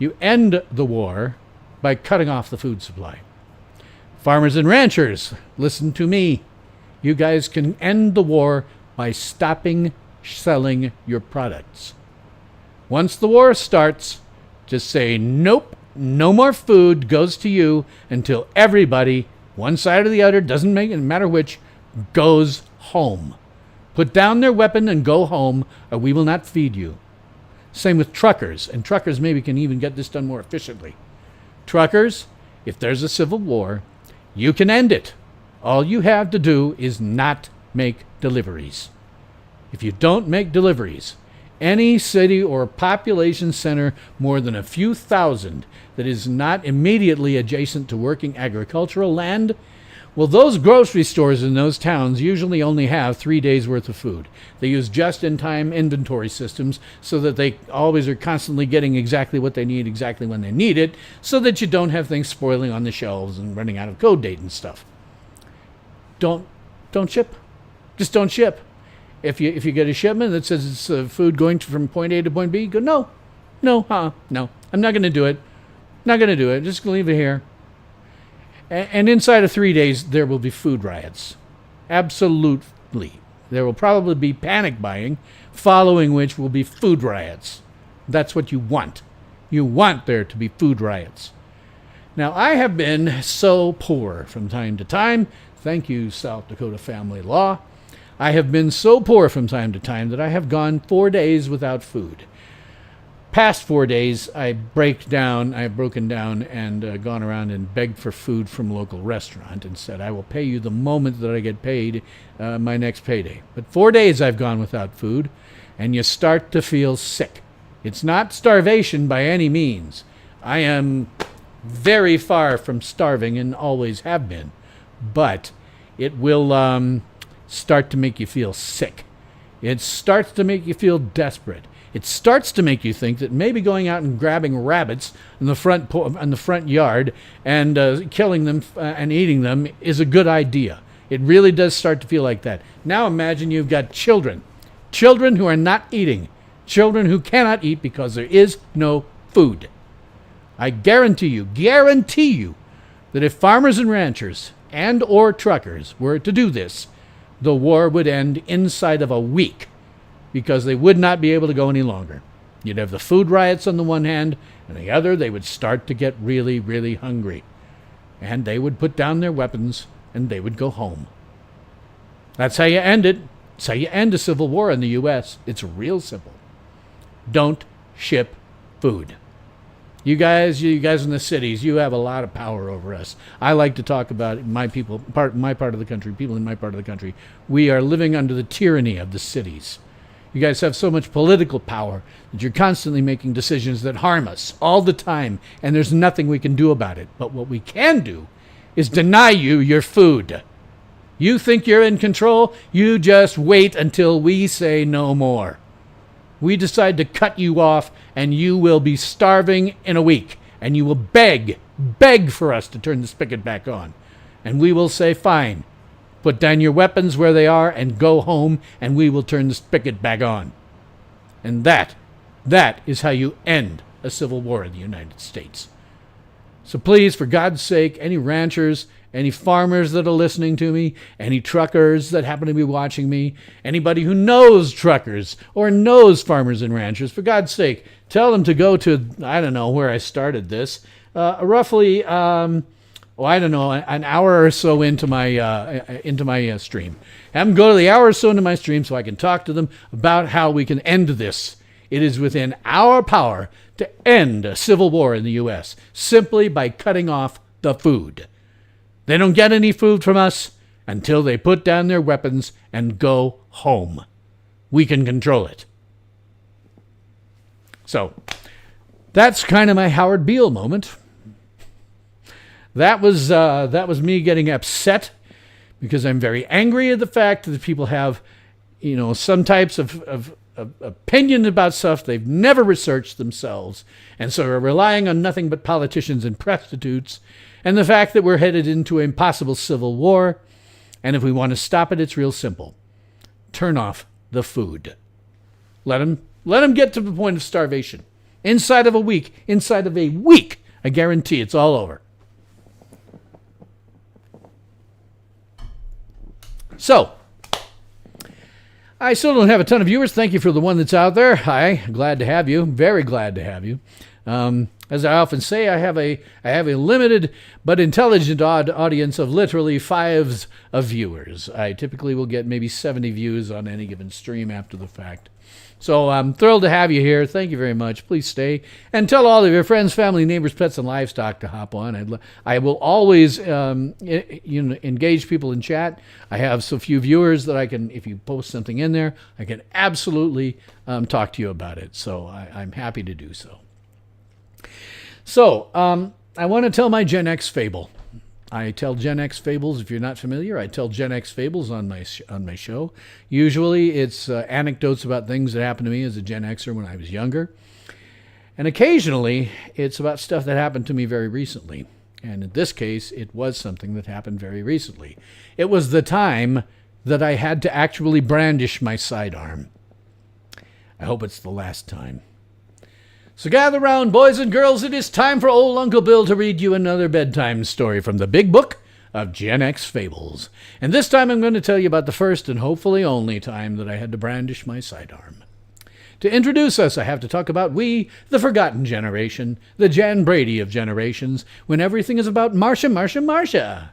You end the war by cutting off the food supply. Farmers and ranchers, listen to me. You guys can end the war by stopping selling your products. Once the war starts, just say, nope, no more food goes to you until everybody, one side or the other, doesn't matter which, goes home. Put down their weapon and go home, or we will not feed you. Same with truckers, and truckers maybe can even get this done more efficiently. Truckers, if there's a civil war, you can end it. All you have to do is not make deliveries. If you don't make deliveries, any city or population center more than a few thousand that is not immediately adjacent to working agricultural land, well, those grocery stores in those towns usually only have 3 days worth of food. They use just-in-time inventory systems so that they always are constantly getting exactly what they need exactly when they need it, so that you don't have things spoiling on the shelves and running out of code date and stuff. Don't ship. Just don't ship. If you get a shipment that says it's food going from point A to point B, go, no, I'm not going to do it. Not going to do it. Just going to leave it here. And inside of 3 days, there will be food riots. Absolutely. There will probably be panic buying, following which will be food riots. That's what you want. You want there to be food riots. Now, I have been so poor from time to time. Thank you, South Dakota Family Law. I have been so poor from time to time that I have gone 4 days without food. Past 4 days, I have broken down and gone around and begged for food from a local restaurant and said, I will pay you the moment that I get paid, my next payday. But 4 days I've gone without food, and you start to feel sick. It's not starvation by any means. I am very far from starving and always have been. But it will start to make you feel sick. It starts to make you feel desperate. It starts to make you think that maybe going out and grabbing rabbits in the front yard and killing them and eating them is a good idea. It really does start to feel like that. Now imagine you've got children who are not eating, children who cannot eat because there is no food. I guarantee you that if farmers and ranchers and or truckers were to do this, the war would end inside of a week, because they would not be able to go any longer. You'd have the food riots on the one hand, and the other, they would start to get really, really hungry. And they would put down their weapons, and they would go home. That's how you end it. That's how you end a civil war in the U.S. It's real simple. Don't ship food. You guys in the cities, you have a lot of power over us. I like to talk about my part of the country, people in my part of the country. We are living under the tyranny of the cities. You guys have so much political power that you're constantly making decisions that harm us all the time, and there's nothing we can do about it. But what we can do is deny you your food. You think you're in control? You just wait until we say no more. We decide to cut you off, and you will be starving in a week, and you will beg beg for us to turn the spigot back on. And we will say, fine, put down your weapons where they are and go home, and we will turn the spigot back on. And that is how you end a civil war in the United States. So please, for God's sake, any ranchers, any farmers that are listening to me, any truckers that happen to be watching me, anybody who knows truckers or knows farmers and ranchers, for God's sake, tell them to go to, I don't know where I started this, roughly, an hour or so into my stream. Have them go to the hour or so into my stream so I can talk to them about how we can end this. It is within our power to end a civil war in the U.S. simply by cutting off the food. They don't get any food from us until they put down their weapons and go home. We can control it. So, that's kind of my Howard Beale moment. That was me getting upset because I'm very angry at the fact that people have, some types of opinion about stuff they've never researched themselves, and so are relying on nothing but politicians and prostitutes, and the fact that we're headed into a possible civil war, and if we want to stop it, it's real simple. Turn off the food. Let them get to the point of starvation. Inside of a week, I guarantee it's all over. So, I still don't have a ton of viewers. Thank you for the one that's out there. Hi, glad to have you. Very glad to have you. As I often say, I have a limited but intelligent audience of literally fives of viewers. I typically will get maybe 70 views on any given stream after the fact. So I'm thrilled to have you here. Thank you very much. Please stay. And tell all of your friends, family, neighbors, pets, and livestock to hop on. I will always engage people in chat. I have so few viewers that I can, if you post something in there, I can absolutely talk to you about it. So I'm happy to do so. So I want to tell my Gen-X Fable. I tell Gen-X Fables. If you're not familiar, I tell Gen-X Fables on my show. Usually it's anecdotes about things that happened to me as a Gen Xer when I was younger. And occasionally it's about stuff that happened to me very recently. And in this case, it was something that happened very recently. It was the time that I had to actually brandish my sidearm. I hope it's the last time. So gather round, boys and girls. It is time for old Uncle Bill to read you another bedtime story from the big book of Gen-X Fables. And this time I'm going to tell you about the first and hopefully only time that I had to brandish my sidearm. To introduce us, I have to talk about we, the forgotten generation, the Jan Brady of generations, when everything is about Marcia.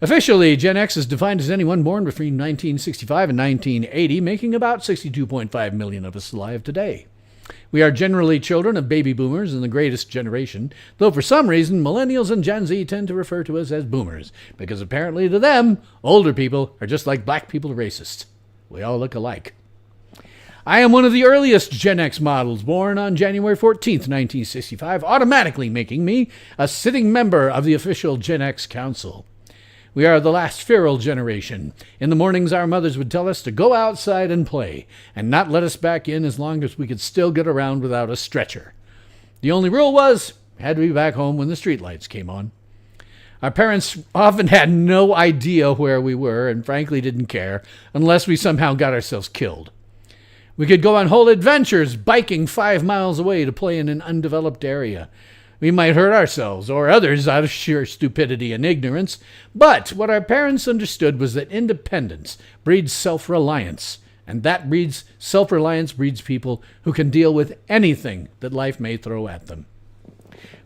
Officially, Gen X is defined as anyone born between 1965 and 1980, making about 62.5 million of us alive today. We are generally children of baby boomers and the greatest generation, though for some reason millennials and Gen Z tend to refer to us as boomers, because apparently to them, older people are just like black people racist. We all look alike. I am one of the earliest Gen X models, born on January 14th, 1965, automatically making me a sitting member of the official Gen X Council. We are the last feral generation. In the mornings, our mothers would tell us to go outside and play, and not let us back in as long as we could still get around without a stretcher. The only rule was, had to be back home when the streetlights came on. Our parents often had no idea where we were, and frankly didn't care, unless we somehow got ourselves killed. We could go on whole adventures, biking 5 miles away to play in an undeveloped area. We might hurt ourselves or others out of sheer stupidity and ignorance, but what our parents understood was that independence breeds self-reliance, and that breeds self-reliance breeds people who can deal with anything that life may throw at them.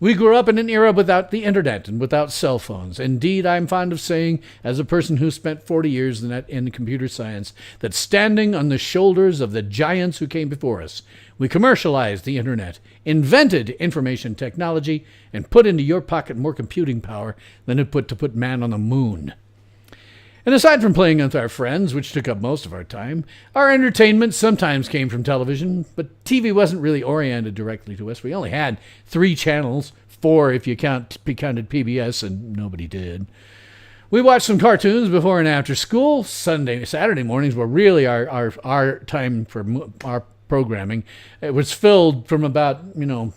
We grew up in an era without the internet and without cell phones. Indeed, I'm fond of saying, as a person who spent 40 years in computer science, that standing on the shoulders of the giants who came before us, we commercialized the internet, invented information technology, and put into your pocket more computing power than it put to put man on the moon. And aside from playing with our friends, which took up most of our time, our entertainment sometimes came from television, but TV wasn't really oriented directly to us. We only had 3 channels, 4 if you counted PBS, and nobody did. We watched some cartoons before and after school. Saturday mornings were really our time for our programming. It was filled from about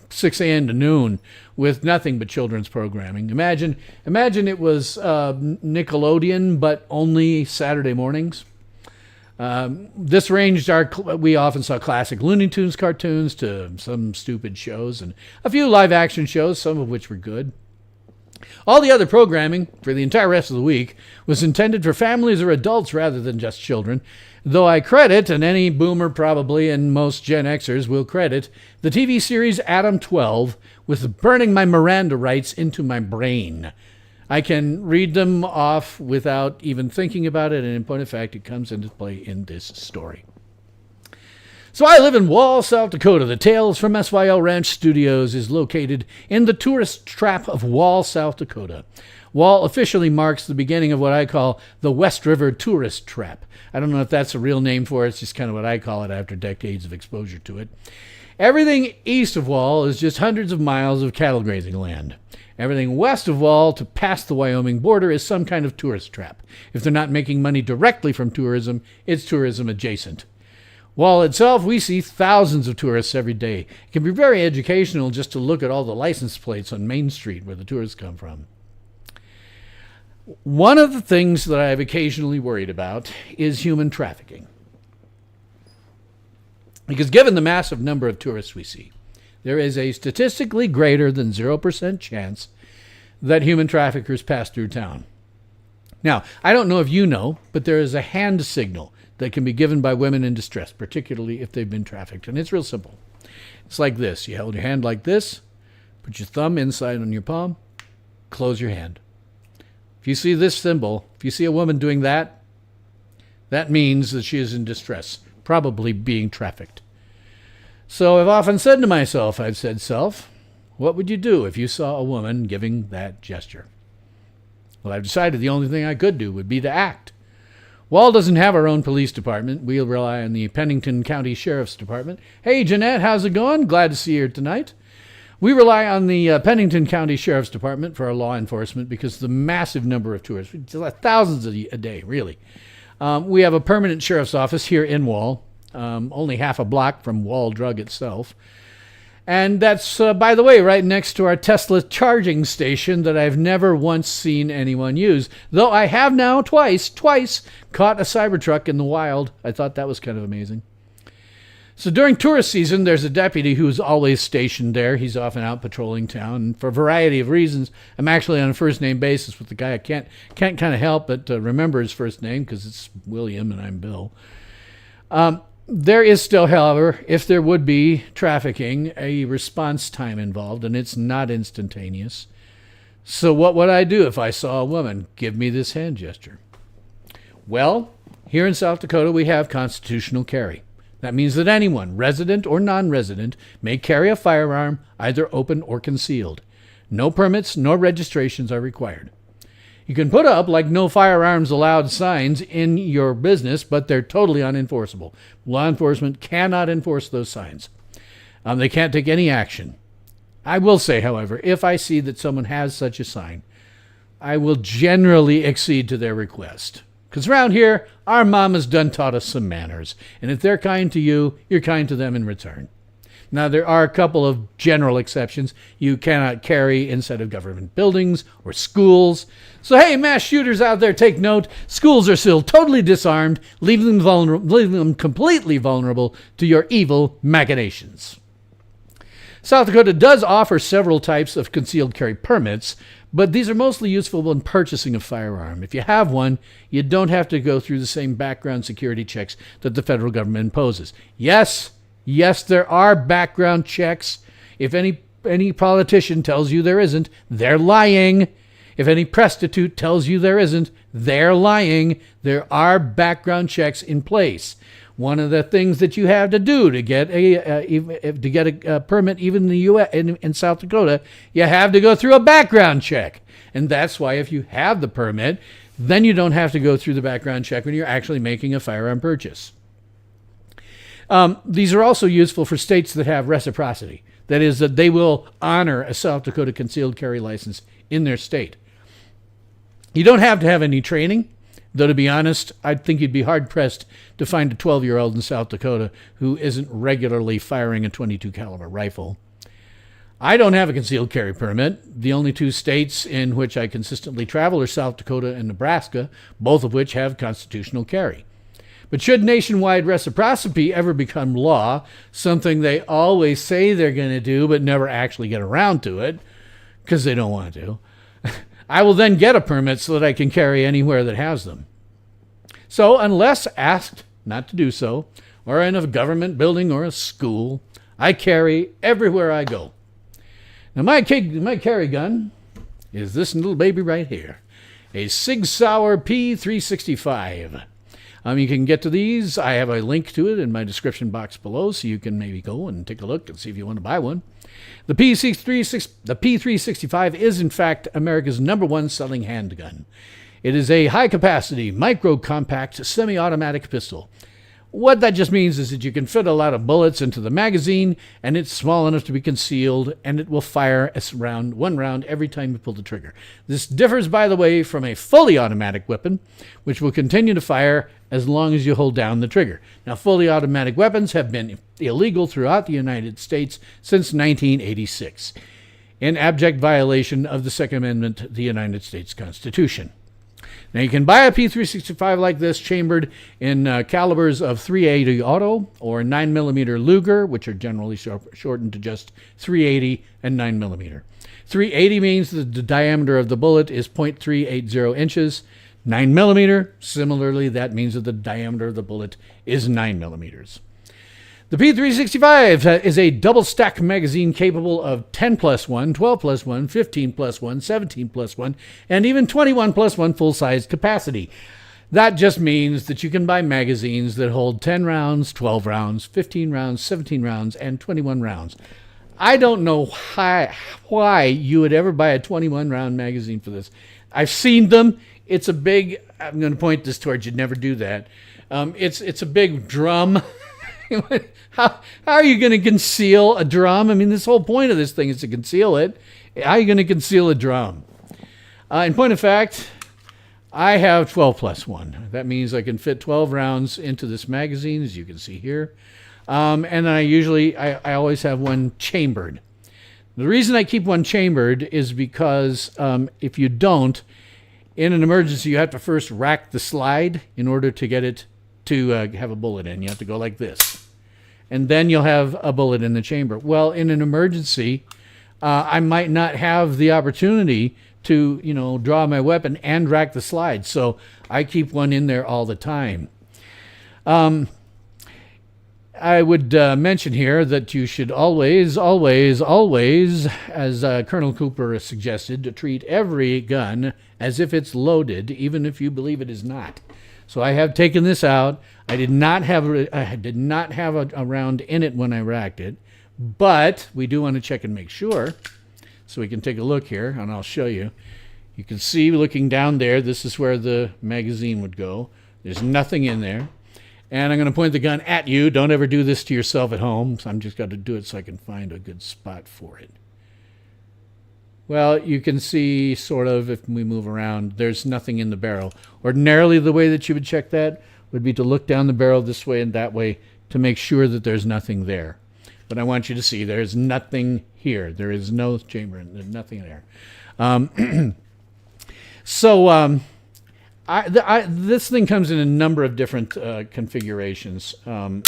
6 a.m. to noon with nothing but children's programming. Imagine it was Nickelodeon, but only Saturday mornings. This ranged we often saw classic Looney Tunes cartoons to some stupid shows and a few live action shows, some of which were good. All the other programming for the entire rest of the week was intended for families or adults rather than just children, though I credit, and any boomer probably and most Gen Xers will credit, the TV series Adam 12 with burning my Miranda rights into my brain. I can read them off without even thinking about it, and in point of fact, it comes into play in this story. So I live in Wall, South Dakota. The Tales from SYL Ranch Studios is located in the tourist trap of Wall, South Dakota. Wall officially marks the beginning of what I call the West River Tourist Trap. I don't know if that's a real name for it. It's just kind of what I call it after decades of exposure to it. Everything east of Wall is just hundreds of miles of cattle grazing land. Everything west of Wall to past the Wyoming border is some kind of tourist trap. If they're not making money directly from tourism, it's tourism adjacent. Wall itself, we see thousands of tourists every day. It can be very educational just to look at all the license plates on Main Street where the tourists come from. One of the things that I've occasionally worried about is human trafficking. Because given the massive number of tourists we see, there is a statistically greater than 0% chance that human traffickers pass through town. Now, I don't know if you know, but there is a hand signal that can be given by women in distress, particularly if they've been trafficked. And it's real simple. It's like this. You hold your hand like this, put your thumb inside on your palm, close your hand. If you see this symbol, if you see a woman doing that, that means that she is in distress, probably being trafficked. So I've often said to myself, self, what would you do if you saw a woman giving that gesture? Well, I've decided the only thing I could do would be to act. Wall doesn't have our own police department. We'll rely on the Pennington County Sheriff's Department. Hey, Jeanette, how's it going? Glad to see you here tonight. We rely on the Pennington County Sheriff's Department for our law enforcement because the massive number of tourists, thousands a day, really. We have a permanent sheriff's office here in Wall, only half a block from Wall Drug itself. And that's, by the way, right next to our Tesla charging station that I've never once seen anyone use. Though I have now twice caught a Cybertruck in the wild. I thought that was kind of amazing. So during tourist season, there's a deputy who's always stationed there. He's often out patrolling town. And for a variety of reasons, I'm actually on a first-name basis with the guy. I can't kind of help but remember his first name because it's William and I'm Bill. There is still, however, if there would be trafficking, a response time involved, and it's not instantaneous. So what would I do if I saw a woman give me this hand gesture? Well, here in South Dakota, we have constitutional carry. That means that anyone, resident or non-resident, may carry a firearm, either open or concealed. No permits nor registrations are required. You can put up like no firearms allowed signs in your business, but they're totally unenforceable. Law enforcement cannot enforce those signs. They can't take any action. I will say, however, if I see that someone has such a sign, I will generally accede to their request. Because around here, our mamas done taught us some manners. And if they're kind to you, you're kind to them in return. Now, there are a couple of general exceptions. You cannot carry inside of government buildings or schools. So, hey, mass shooters out there, take note. Schools are still totally disarmed, leaving them completely vulnerable to your evil machinations. South Dakota does offer several types of concealed carry permits, but these are mostly useful when purchasing a firearm. If you have one, you don't have to go through the same background security checks that the federal government imposes. Yes, there are background checks. If any politician tells you there isn't, they're lying. If any prostitute tells you there isn't, they're lying. There are background checks in place. One of the things that you have to do to get a permit, even in the U.S. in South Dakota, you have to go through a background check, and that's why if you have the permit, then you don't have to go through the background check when you're actually making a firearm purchase. These are also useful for states that have reciprocity. That is, that they will honor a South Dakota concealed carry license in their state. You don't have to have any training. Though, to be honest, I'd think you'd be hard-pressed to find a 12-year-old in South Dakota who isn't regularly firing a .22 caliber rifle. I don't have a concealed carry permit. The only two states in which I consistently travel are South Dakota and Nebraska, both of which have constitutional carry. But should nationwide reciprocity ever become law, something they always say they're going to do but never actually get around to it, because they don't want to, I will then get a permit so that I can carry anywhere that has them. So unless asked not to do so, or in a government building or a school, I carry everywhere I go. Now my carry gun is this little baby right here, a Sig Sauer P365. You can get to these. I have a link to it in my description box below, so you can maybe go and take a look and see if you want to buy one. The P365 is, in fact, America's #1 selling handgun. It is a high-capacity, micro-compact, semi-automatic pistol. What that just means is that you can fit a lot of bullets into the magazine, and it's small enough to be concealed, and it will fire one round every time you pull the trigger. This differs, by the way, from a fully automatic weapon, which will continue to fire as long as you hold down the trigger. Now, fully automatic weapons have been illegal throughout the United States since 1986, in abject violation of the Second Amendment to the United States Constitution. Now, you can buy a P365 like this, chambered in calibers of .380 auto or 9mm Luger, which are generally shortened to just .380 and 9mm. .380 means that the diameter of the bullet is .380 inches. 9mm, similarly, that means that the diameter of the bullet is 9mm. The P365 is a double-stack magazine capable of 10+1, 12+1, 15+1, 17+1, and even 21+1 full-size capacity. That just means that you can buy magazines that hold 10 rounds, 12 rounds, 15 rounds, 17 rounds, and 21 rounds. I don't know why you would ever buy a 21-round magazine for this. I've seen them. It's a big, I'm going to point this towards you, never do that. It's a big drum. How are you going to conceal a drum? I mean, this whole point of this thing is to conceal it. How are you going to conceal a drum? In point of fact, I have 12+1. That means I can fit 12 rounds into this magazine, as you can see here. And I always have one chambered. The reason I keep one chambered is because if you don't, in an emergency, you have to first rack the slide in order to get it to have a bullet in. You have to go like this. And then you'll have a bullet in the chamber. Well, in an emergency, I might not have the opportunity to, draw my weapon and rack the slide. So I keep one in there all the time. I would mention here that you should always, as Colonel Cooper suggested, to treat every gun as if it's loaded, even if you believe it is not. So I have taken this out. I did not have a round in it when I racked it, but we do want to check and make sure. So we can take a look here, and I'll show you. You can see, looking down there, this is where the magazine would go. There's nothing in there. And I'm going to point the gun at you. Don't ever do this to yourself at home. So I'm just got to do it so I can find a good spot for it. Well, you can see sort of, if we move around, there's nothing in the barrel. Ordinarily, the way that you would check that would be to look down the barrel this way and that way to make sure that there's nothing there. But I want you to see there's nothing here. There is no chamber. There's nothing there. This thing comes in a number of different configurations. The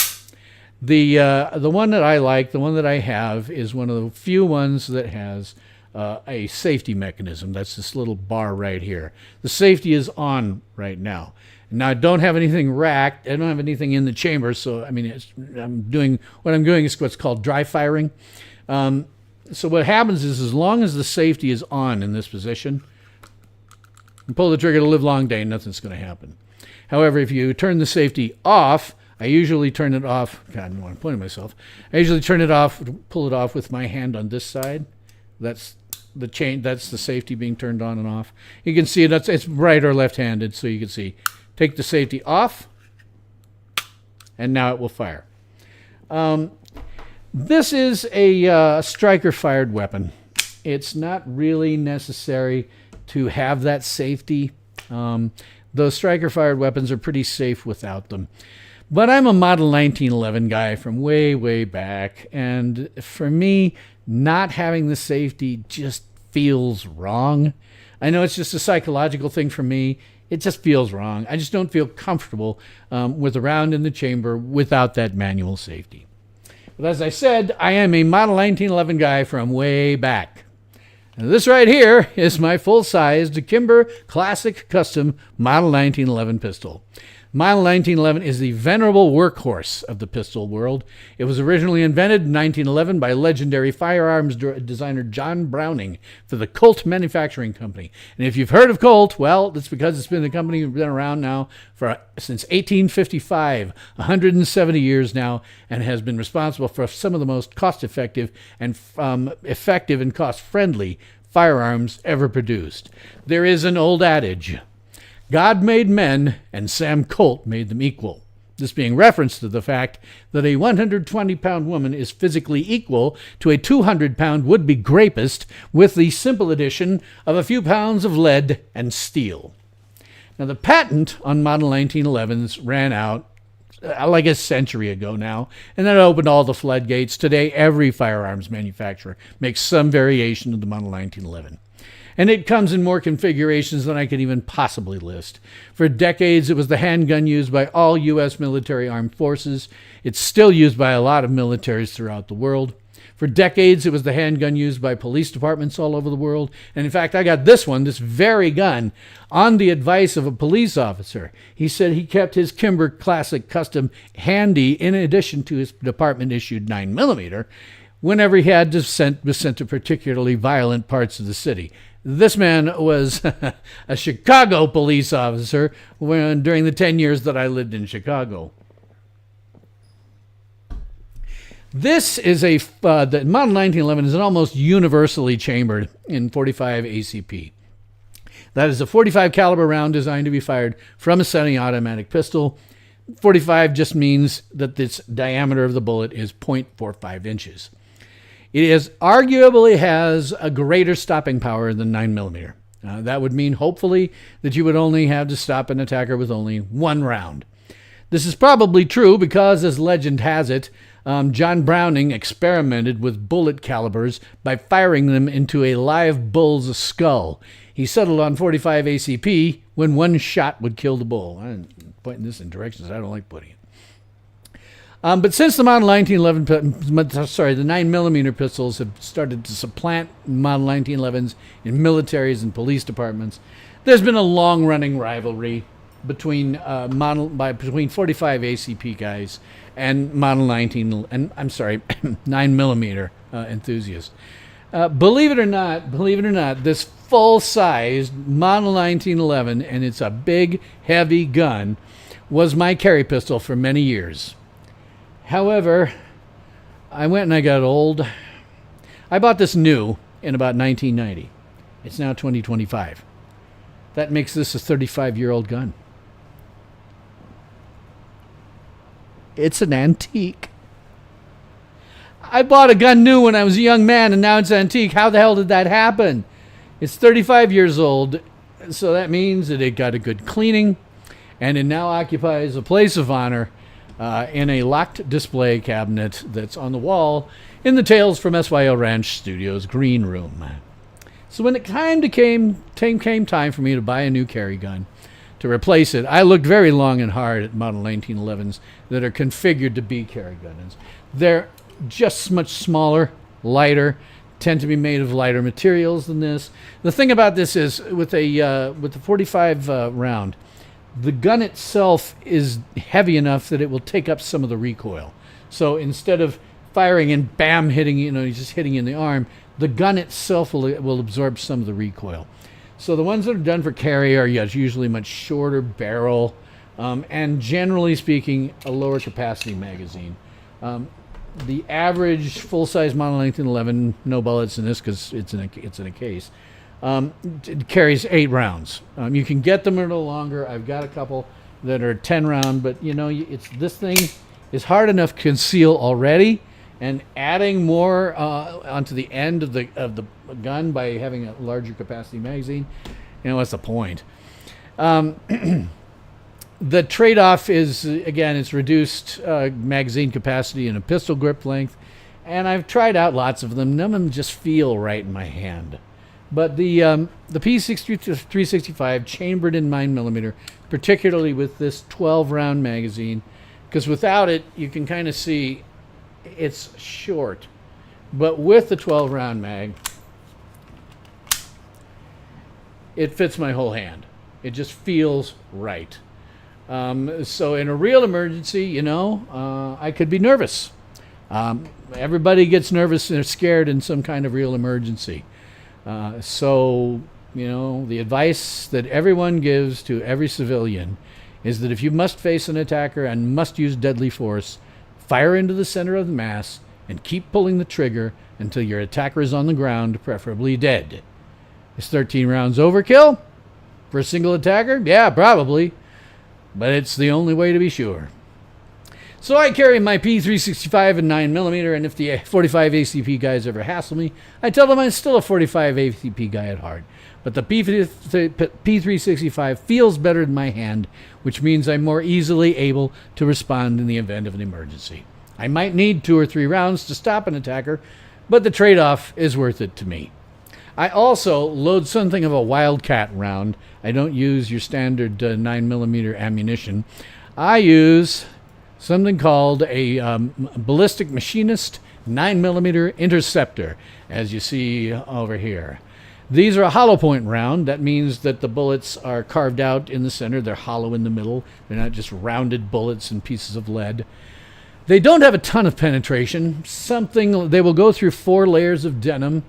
one that I like, the one that I have, is one of the few ones that has a safety mechanism. That's this little bar right here. The safety is on right now. Now I don't have anything racked. I don't have anything in the chamber. So I mean, what I'm doing is what's called dry firing. So what happens is, as long as the safety is on in this position, you pull the trigger to live long day, nothing's going to happen. However, if you turn the safety off, I usually turn it off. God, I don't want to point at myself. I usually turn it off, pull it off with my hand on this side. That's the chain. That's the safety being turned on and off. You can see it's right or left-handed, so you can see. Take the safety off, and now it will fire. This is a striker-fired weapon. It's not really necessary to have that safety. Those striker-fired weapons are pretty safe without them. But I'm a Model 1911 guy from way, way back, and for me, not having the safety just feels wrong. I know it's just a psychological thing for me. It just feels wrong. I just don't feel comfortable with a round in the chamber without that manual safety. But as I said, I am a Model 1911 guy from way back. Now, this right here is my full-sized Kimber Classic Custom Model 1911 pistol. Model 1911 is the venerable workhorse of the pistol world. It was originally invented in 1911 by legendary firearms designer John Browning for the Colt Manufacturing Company. And if you've heard of Colt, well, that's because it's been a company that's been around now since 1855, 170 years now, and has been responsible for some of the most cost-effective and effective and cost-friendly firearms ever produced. There is an old adage: God made men, and Sam Colt made them equal. This being reference to the fact that a 120-pound woman is physically equal to a 200-pound would-be grapist with the simple addition of a few pounds of lead and steel. Now, the patent on Model 1911s ran out like a century ago now, and that opened all the floodgates. Today, every firearms manufacturer makes some variation of the Model 1911. And it comes in more configurations than I could even possibly list. For decades, it was the handgun used by all U.S. military armed forces. It's still used by a lot of militaries throughout the world. For decades, it was the handgun used by police departments all over the world. And in fact, I got this very gun, on the advice of a police officer. He said he kept his Kimber Classic Custom handy in addition to his department-issued 9mm whenever he had was sent to particularly violent parts of the city. This man was a Chicago police officer during the 10 years that I lived in Chicago. This is the Model 1911 is an almost universally chambered in .45 ACP. That is a .45 caliber round designed to be fired from a semi-automatic pistol. .45 just means that its diameter of the bullet is 0.45 inches. It arguably has a greater stopping power than 9mm. That would mean, hopefully, that you would only have to stop an attacker with only one round. This is probably true because, as legend has it, John Browning experimented with bullet calibers by firing them into a live bull's skull. He settled on .45 ACP when one shot would kill the bull. I'm pointing this in directions I don't like putting it. But since the Model 1911, the 9mm pistols have started to supplant Model 1911s in militaries and police departments, there's been a long-running rivalry between .45 ACP guys and 9mm enthusiasts. Believe it or not, this full-sized Model 1911, and it's a big, heavy gun, was my carry pistol for many years. However, I went and I got old. I bought this new in about 1990. It's now 2025. That makes this a 35-year-old gun. It's an antique. I bought a gun new when I was a young man, and now it's antique. How the hell did that happen? It's 35 years old, so that means that it got a good cleaning, and it now occupies a place of honor in a locked display cabinet that's on the wall in the Tales from SYL Ranch Studios green room. So when it came time for me to buy a new carry gun to replace it, I looked very long and hard at Model 1911s that are configured to be carry guns. They're just much smaller, lighter, tend to be made of lighter materials than this. The thing about this is with the .45 round, the gun itself is heavy enough that it will take up some of the recoil. So instead of firing and bam, hitting, just hitting you in the arm, the gun itself will absorb some of the recoil. So the ones that are done for carry are usually much shorter barrel, and generally speaking, a lower capacity magazine. The average full-size Model 1911, no bullets in this because it's in a case, it carries 8 rounds. You can get them a little longer. I've got a couple that are 10 round, but this thing is hard enough to conceal already, and adding more onto the end of the gun by having a larger capacity magazine, what's the point? The trade-off is, again, it's reduced magazine capacity and a pistol grip length. And I've tried out lots of them. None of them just feel right in my hand. But the P365 chambered in 9mm, particularly with this 12-round magazine, because without it, you can kind of see it's short. But with the 12-round mag, it fits my whole hand. It just feels right. So in a real emergency, I could be nervous. Everybody gets nervous and scared in some kind of real emergency. So, the advice that everyone gives to every civilian is that if you must face an attacker and must use deadly force, fire into the center of the mass and keep pulling the trigger until your attacker is on the ground, preferably dead. Is 13 rounds overkill for a single attacker? Yeah, probably. But it's the only way to be sure. So I carry my P365 and 9mm, and if the 45 ACP guys ever hassle me, I tell them I'm still a 45 ACP guy at heart. But the P365 feels better in my hand, which means I'm more easily able to respond in the event of an emergency. I might need 2 or 3 rounds to stop an attacker, but the trade-off is worth it to me. I also load something of a wildcat round. I don't use your standard 9mm ammunition. I use something called a Ballistic Machinist 9mm interceptor, as you see over here. These are a hollow point round. That means that the bullets are carved out in the center. They're hollow in the middle. They're not just rounded bullets and pieces of lead. They don't have a ton of penetration. They will go through 4 layers of denim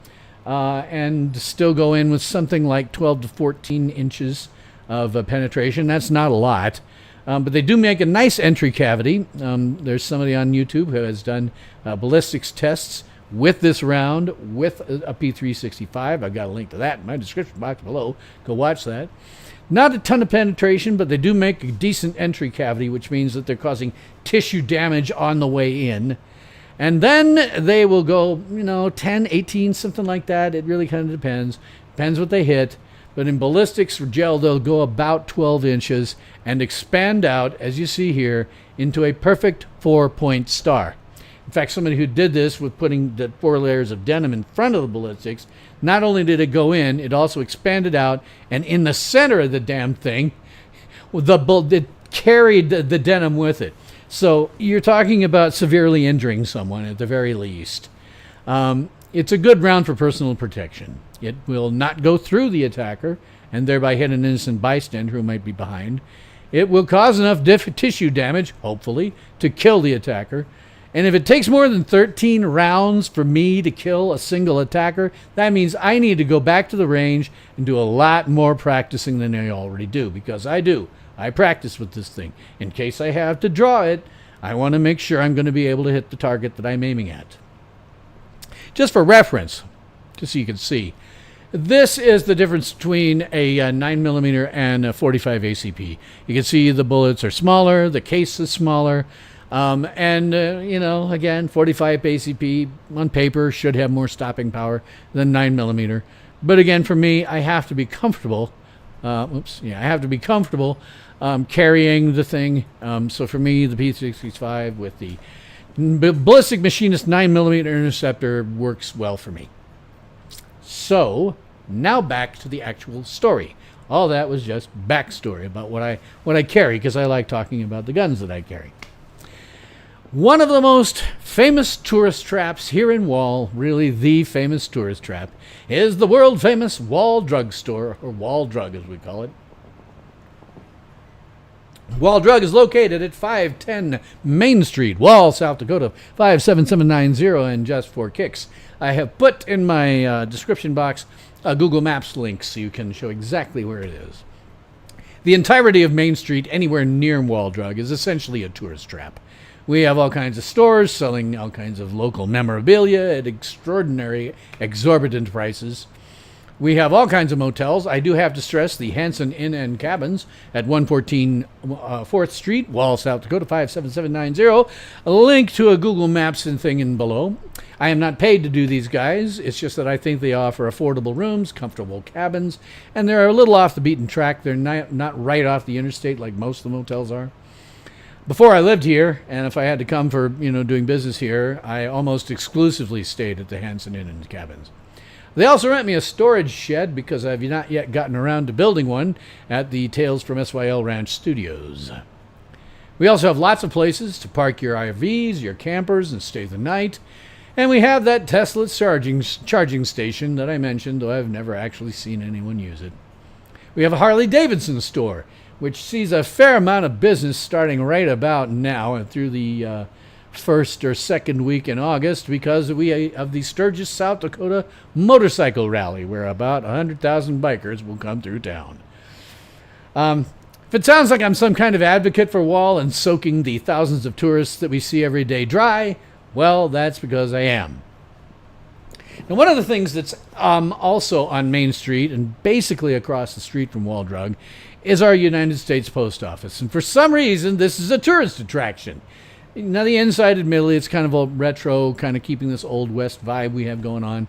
and still go in with something like 12 to 14 inches of penetration. That's not a lot. But they do make a nice entry cavity. There's somebody on YouTube who has done ballistics tests with this round, with a P365. I've got a link to that in my description box below. Go watch that. Not a ton of penetration, but they do make a decent entry cavity, which means that they're causing tissue damage on the way in. And then they will go, 10, 18, something like that. It really kind of depends. Depends what they hit. But in ballistics or gel, they'll go about 12 inches and expand out, as you see here, into a perfect 4-point star. In fact, somebody who did this with putting the 4 layers of denim in front of the ballistics, not only did it go in, it also expanded out, and in the center of the damn thing, it carried the denim with it. So you're talking about severely injuring someone at the very least. It's a good round for personal protection. It will not go through the attacker and thereby hit an innocent bystander who might be behind. It will cause enough tissue damage, hopefully, to kill the attacker. And if it takes more than 13 rounds for me to kill a single attacker, that means I need to go back to the range and do a lot more practicing than I already do, because I do. I practice with this thing. In case I have to draw it, I want to make sure I'm going to be able to hit the target that I'm aiming at. Just for reference, just so you can see, this is the difference between a 9mm and a 45 ACP. You can see the bullets are smaller, the case is smaller, again, 45 ACP on paper should have more stopping power than 9mm. But again, for me, I have to be comfortable. Carrying the thing. So for me, the P365 with the Ballistic Machinist 9mm interceptor works well for me. So now back to the actual story. All that was just backstory about what I carry, because I like talking about the guns that I carry. One of the most famous tourist traps here in Wall, really the famous tourist trap, is the world famous Wall Drug Store, or Wall Drug as we call it. Wall Drug is located at 510 Main Street, Wall, South Dakota, 57790, and just for kicks, I have put in my description box a Google Maps link so you can show exactly where it is. The entirety of Main Street anywhere near Wall Drug is essentially a tourist trap. We have all kinds of stores selling all kinds of local memorabilia at extraordinary, exorbitant prices. We have all kinds of motels. I do have to stress the Hanson Inn and Cabins at 114 4th Street, Wall, South Dakota 57790. A link to a Google Maps and thing in below. I am not paid to do these guys. It's just that I think they offer affordable rooms, comfortable cabins, and they're a little off the beaten track. They're not right off the interstate like most of the motels are. Before I lived here, and if I had to come for doing business here, I almost exclusively stayed at the Hanson Inn and Cabins. They also rent me a storage shed because I've not yet gotten around to building one at the Tales from SYL Ranch Studios. We also have lots of places to park your RVs, your campers, and stay the night. And we have that Tesla charging station that I mentioned, though I've never actually seen anyone use it. We have a Harley-Davidson store, which sees a fair amount of business starting right about now and through the first or second week in August because we have the Sturgis, South Dakota motorcycle rally, where about 100,000 bikers will come through town. If it sounds like I'm some kind of advocate for Wall and soaking the thousands of tourists that we see every day dry, well, that's because I am. Now, one of the things that's also on Main Street and basically across the street from Wall Drug is our United States Post Office. And for some reason, this is a tourist attraction. Now, the inside, admittedly, it's kind of a retro, kind of keeping this Old West vibe we have going on.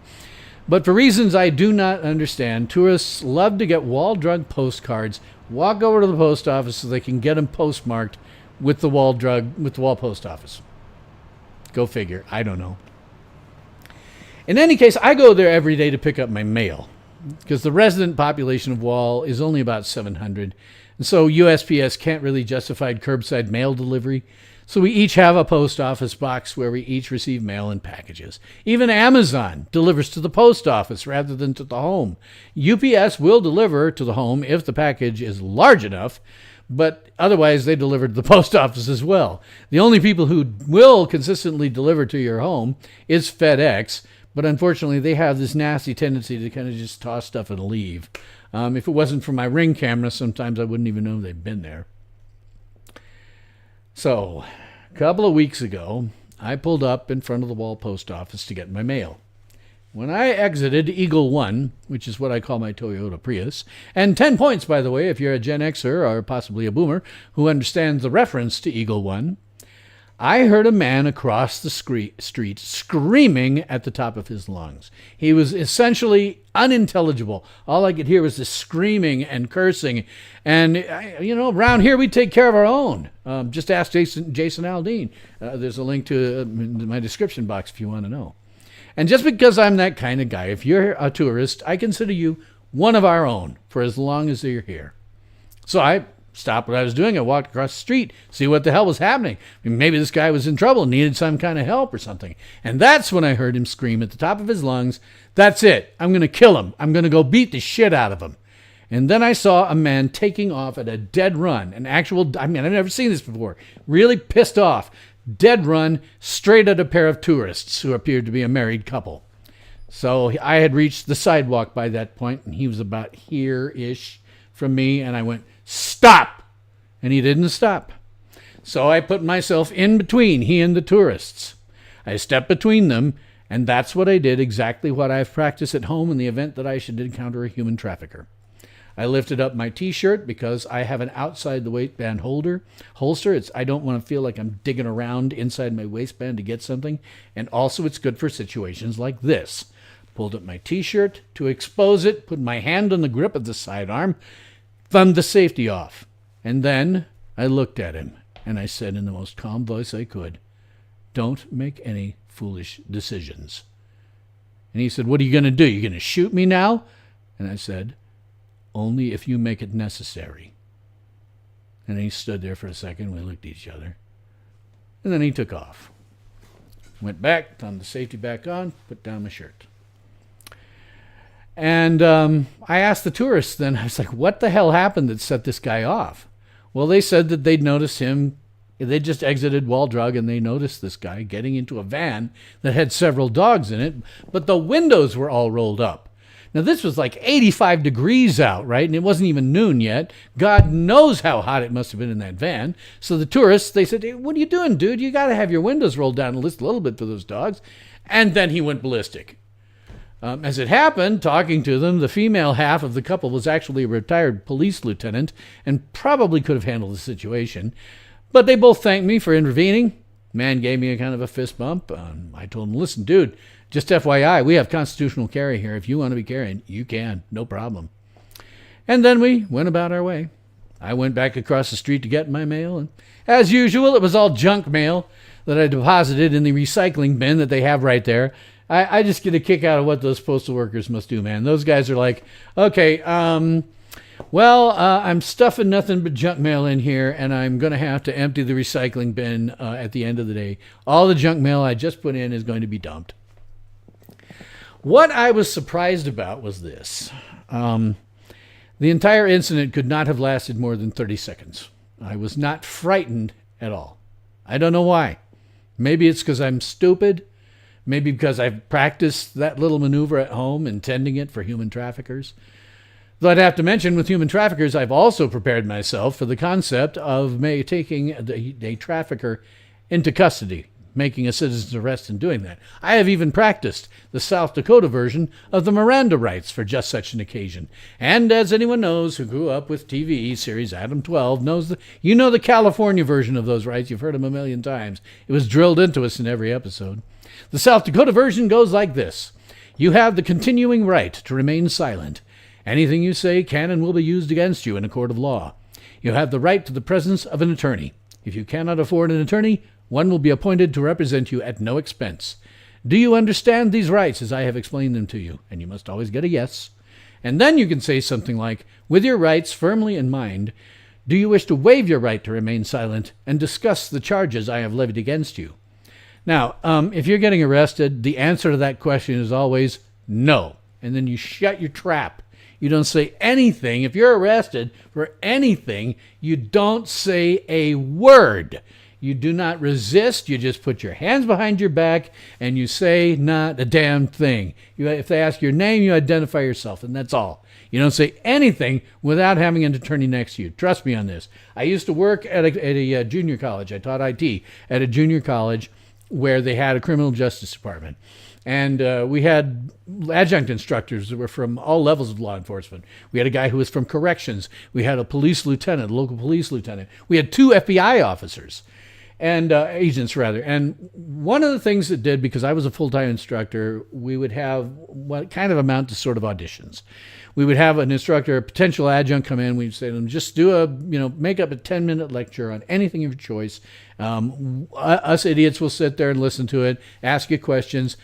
But for reasons I do not understand, tourists love to get Wall Drug postcards, walk over to the post office so they can get them postmarked with the Wall Post Office. Go figure. I don't know. In any case, I go there every day to pick up my mail because the resident population of Wall is only about 700. And so USPS can't really justify curbside mail delivery. So we each have a post office box where we each receive mail and packages. Even Amazon delivers to the post office rather than to the home. UPS will deliver to the home if the package is large enough, but otherwise they deliver to the post office as well. The only people who will consistently deliver to your home is FedEx, but unfortunately they have this nasty tendency to kind of just toss stuff and leave. If it wasn't for my Ring camera, sometimes I wouldn't even know they've been there. So, a couple of weeks ago, I pulled up in front of the Wall Post Office to get my mail. When I exited Eagle 1, which is what I call my Toyota Prius, and 10 points, by the way, if you're a Gen Xer or possibly a boomer who understands the reference to Eagle 1, I heard a man across the street screaming at the top of his lungs. He was essentially unintelligible. All I could hear was this screaming and cursing. And, around here we take care of our own. Just ask Jason Aldean. There's a link to my description box if you want to know. And just because I'm that kind of guy, if you're a tourist, I consider you one of our own for as long as you're here. So I stopped what I was doing. I walked across the street, see what the hell was happening. Maybe this guy was in trouble, needed some kind of help or something. And that's when I heard him scream at the top of his lungs, "That's it. I'm going to kill him. I'm going to go beat the shit out of him." And then I saw a man taking off at a dead run, I've never seen this before, really pissed off, dead run, straight at a pair of tourists who appeared to be a married couple. So I had reached the sidewalk by that point, and he was about here-ish from me, and I went, "Stop!" And he didn't stop. So I put myself in between he and the tourists. I stepped between them, and that's what I did, exactly what I've practiced at home in the event that I should encounter a human trafficker. I lifted up my T-shirt because I have an outside the waistband holster. I don't want to feel like I'm digging around inside my waistband to get something. And also it's good for situations like this. Pulled up my T-shirt to expose it, put my hand on the grip of the sidearm, thumbed the safety off. And then I looked at him and I said in the most calm voice I could, "Don't make any foolish decisions." And he said, "What are you going to do? You going to shoot me now?" And I said, "Only if you make it necessary." And he stood there for a second. We looked at each other. And then he took off. Went back, thumbed the safety back on, put down my shirt. And I asked the tourists then, I was like, what the hell happened that set this guy off? Well, they said that they'd noticed him. They just exited Wall Drug and they noticed this guy getting into a van that had several dogs in it, but the windows were all rolled up. Now, this was like 85 degrees out, right? And it wasn't even noon yet. God knows how hot it must have been in that van. So the tourists, they said, "Hey, what are you doing, dude? You got to have your windows rolled down at least a little bit for those dogs." And then he went ballistic. As it happened, talking to them, the female half of the couple was actually a retired police lieutenant and probably could have handled the situation. But they both thanked me for intervening. Man gave me a kind of a fist bump. I told him, listen, dude, just FYI, we have constitutional carry here. If you want to be carrying, you can. No problem. And then we went about our way. I went back across the street to get my mail. And as usual, it was all junk mail that I deposited in the recycling bin that they have right there. I just get a kick out of what those postal workers must do, man. Those guys are like, okay, I'm stuffing nothing but junk mail in here, and I'm going to have to empty the recycling bin at the end of the day. All the junk mail I just put in is going to be dumped. What I was surprised about was this. The entire incident could not have lasted more than 30 seconds. I was not frightened at all. I don't know why. Maybe it's because I'm stupid. Maybe because I've practiced that little maneuver at home, intending it for human traffickers. Though I'd have to mention, with human traffickers, I've also prepared myself for the concept of taking a trafficker into custody, making a citizen's arrest and doing that. I have even practiced the South Dakota version of the Miranda rights for just such an occasion. And as anyone knows who grew up with TV series Adam 12 knows, the California version of those rights. You've heard them a million times. It was drilled into us in every episode. The South Dakota version goes like this. You have the continuing right to remain silent. Anything you say can and will be used against you in a court of law. You have the right to the presence of an attorney. If you cannot afford an attorney, one will be appointed to represent you at no expense. Do you understand these rights as I have explained them to you? And you must always get a yes. And then you can say something like, with your rights firmly in mind, do you wish to waive your right to remain silent and discuss the charges I have levied against you? Now, if you're getting arrested, the answer to that question is always no. And then you shut your trap. You don't say anything. If you're arrested for anything, you don't say a word. You do not resist. You just put your hands behind your back and you say not a damn thing. If they ask your name, you identify yourself, and that's all. You don't say anything without having an attorney next to you. Trust me on this. I used to work at a junior college. I taught IT at a junior college where they had a criminal justice department. And we had adjunct instructors that were from all levels of law enforcement. We had a guy who was from corrections. We had a police lieutenant, a local police lieutenant. We had 2 FBI officers, and agents rather. And one of the things that did, because I was a full-time instructor, we would have what kind of amount to sort of auditions. We would have an instructor, a potential adjunct, come in. We'd say to them, just make up a 10-minute lecture on anything of your choice. Us idiots will sit there and listen to it, ask you questions,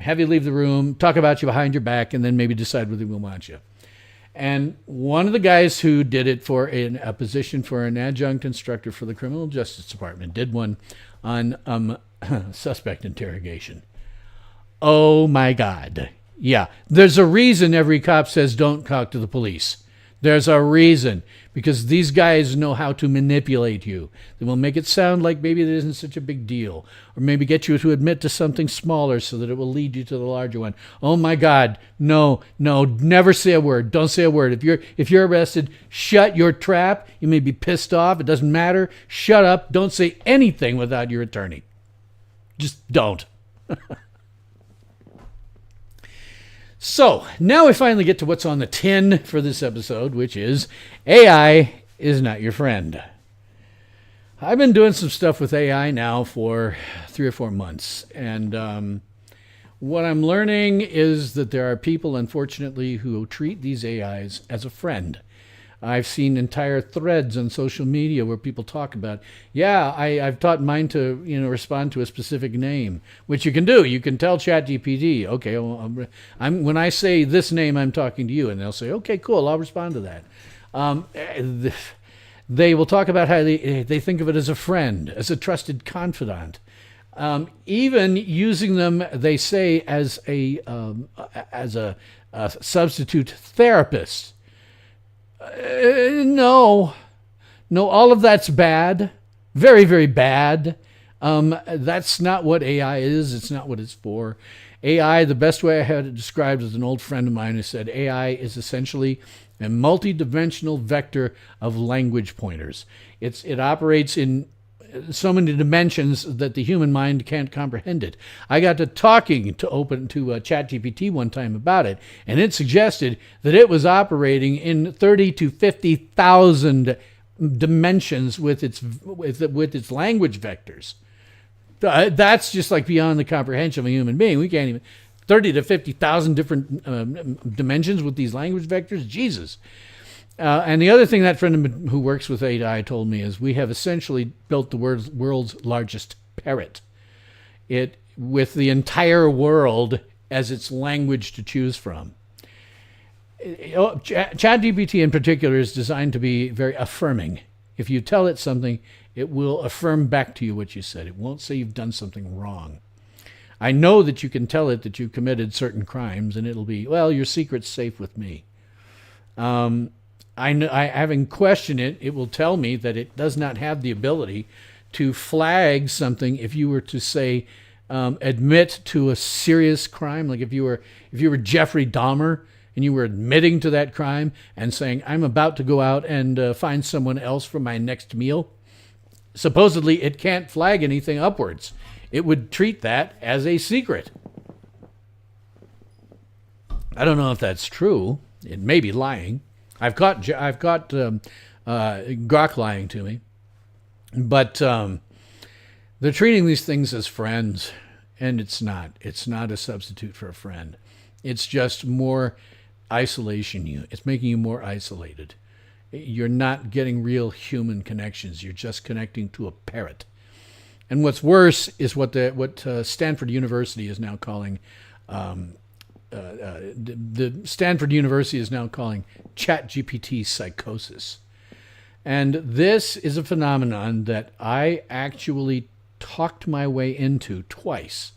have you leave the room, talk about you behind your back, and then maybe decide whether we want you. And one of the guys who did it for a position for an adjunct instructor for the Criminal Justice Department did one on suspect interrogation. Oh, my God. Yeah, there's a reason every cop says don't talk to the police. There's a reason, because these guys know how to manipulate you. They will make it sound like maybe it isn't such a big deal, or maybe get you to admit to something smaller so that it will lead you to the larger one. Oh my God, no, never say a word. Don't say a word. If you're arrested, shut your trap. You may be pissed off. It doesn't matter. Shut up. Don't say anything without your attorney. Just don't. So, now we finally get to what's on the tin for this episode, which is AI is not your friend. I've been doing some stuff with AI now for 3 or 4 months, and what I'm learning is that there are people, unfortunately, who treat these AIs as a friend. I've seen entire threads on social media where people talk about, I've taught mine to respond to a specific name, which you can do. You can tell ChatGPT, okay, well, when I say this name, I'm talking to you, and they'll say, okay, cool, I'll respond to that. They will talk about how they think of it as a friend, as a trusted confidant. Even using them, they say, as a substitute therapist. No, all of that's bad. Very, very bad. That's not what AI is. It's not what it's for. AI, the best way I had it described is an old friend of mine who said AI is essentially a multi-dimensional vector of language pointers. It operates in so many dimensions that the human mind can't comprehend it. I got to talking to ChatGPT one time about it, and it suggested that it was operating in 30 to 50,000 dimensions with its language vectors. That's just like beyond the comprehension of a human being. We can't even 30 to 50,000 different dimensions with these language vectors. Jesus. And the other thing that friend who works with AI told me is we have essentially built the world's largest parrot. It with the entire world as its language to choose from. ChatGPT in particular is designed to be very affirming. If you tell it something, it will affirm back to you what you said. It won't say you've done something wrong. I know that you can tell it that you committed certain crimes, and it'll be, well, your secret's safe with me. Having questioned it, it will tell me that it does not have the ability to flag something if you were to say, admit to a serious crime. Like if you were Jeffrey Dahmer and you were admitting to that crime and saying, I'm about to go out and find someone else for my next meal. Supposedly, it can't flag anything upwards. It would treat that as a secret. I don't know if that's true. It may be lying. I've caught Grok lying to me, but they're treating these things as friends, and it's not. It's not a substitute for a friend. It's just more isolation. It's making you more isolated. You're not getting real human connections. You're just connecting to a parrot. And what's worse is what Stanford University is now calling. The Stanford University is now calling ChatGPT Psychosis. And this is a phenomenon that I actually talked my way into twice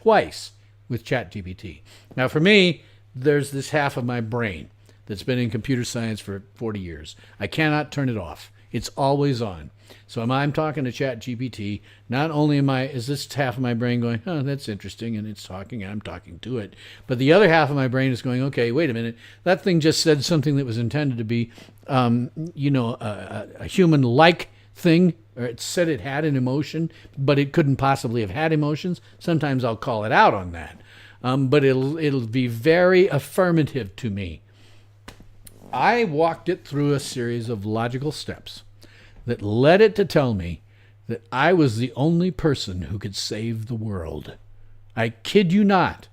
with ChatGPT. Now, for me, there's this half of my brain that's been in computer science for 40 years. I cannot turn it off. It's always on. So I'm talking to ChatGPT. Not only is this half of my brain going, oh, that's interesting, and it's talking, and I'm talking to it, but the other half of my brain is going, okay, wait a minute. That thing just said something that was intended to be, a human-like thing, or it said it had an emotion, but it couldn't possibly have had emotions. Sometimes I'll call it out on that, but it'll be very affirmative to me. I walked it through a series of logical steps that led it to tell me that I was the only person who could save the world. I kid you not.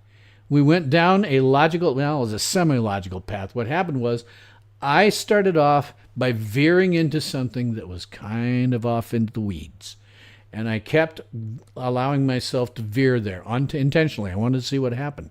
We went down it was a semi-logical path. What happened was I started off by veering into something that was kind of off into the weeds. And I kept allowing myself to veer there intentionally. I wanted to see what happened.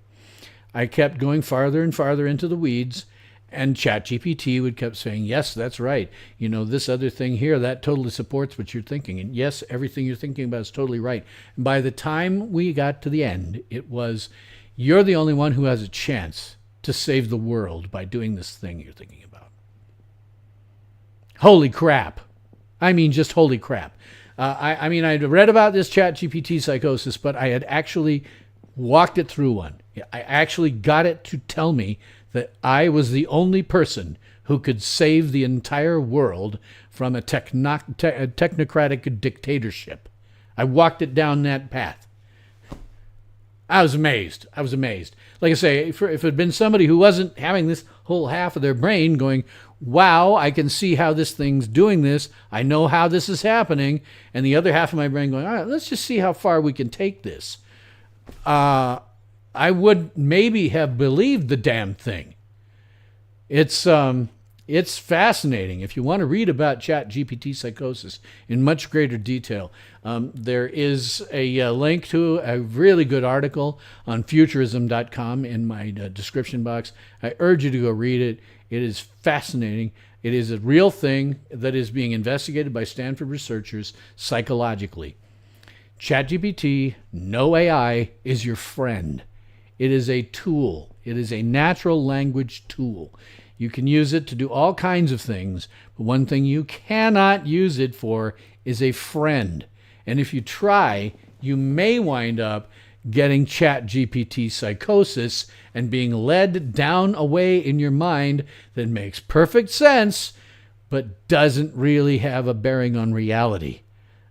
I kept going farther and farther into the weeds. And ChatGPT would keep saying, yes, that's right. This other thing here, that totally supports what you're thinking. And yes, everything you're thinking about is totally right. And by the time we got to the end, it was, you're the only one who has a chance to save the world by doing this thing you're thinking about. Holy crap. I mean, just holy crap. I'd read about this ChatGPT Psychosis, but I had actually walked it through one. I actually got it to tell me that I was the only person who could save the entire world from a technocratic dictatorship. I walked it down that path. I was amazed. Like I say, if it had been somebody who wasn't having this whole half of their brain going, wow, I can see how this thing's doing this. I know how this is happening. And the other half of my brain going, all right, let's just see how far we can take this. I would maybe have believed the damn thing. It's fascinating. If you want to read about ChatGPT Psychosis in much greater detail, there is a link to a really good article on Futurism.com in my description box. I urge you to go read it. It is fascinating. It is a real thing that is being investigated by Stanford researchers psychologically. ChatGPT, no AI, is your friend. It is a tool. It is a natural language tool. You can use it to do all kinds of things, but one thing you cannot use it for is a friend. And if you try, you may wind up getting ChatGPT Psychosis and being led down a way in your mind that makes perfect sense, but doesn't really have a bearing on reality.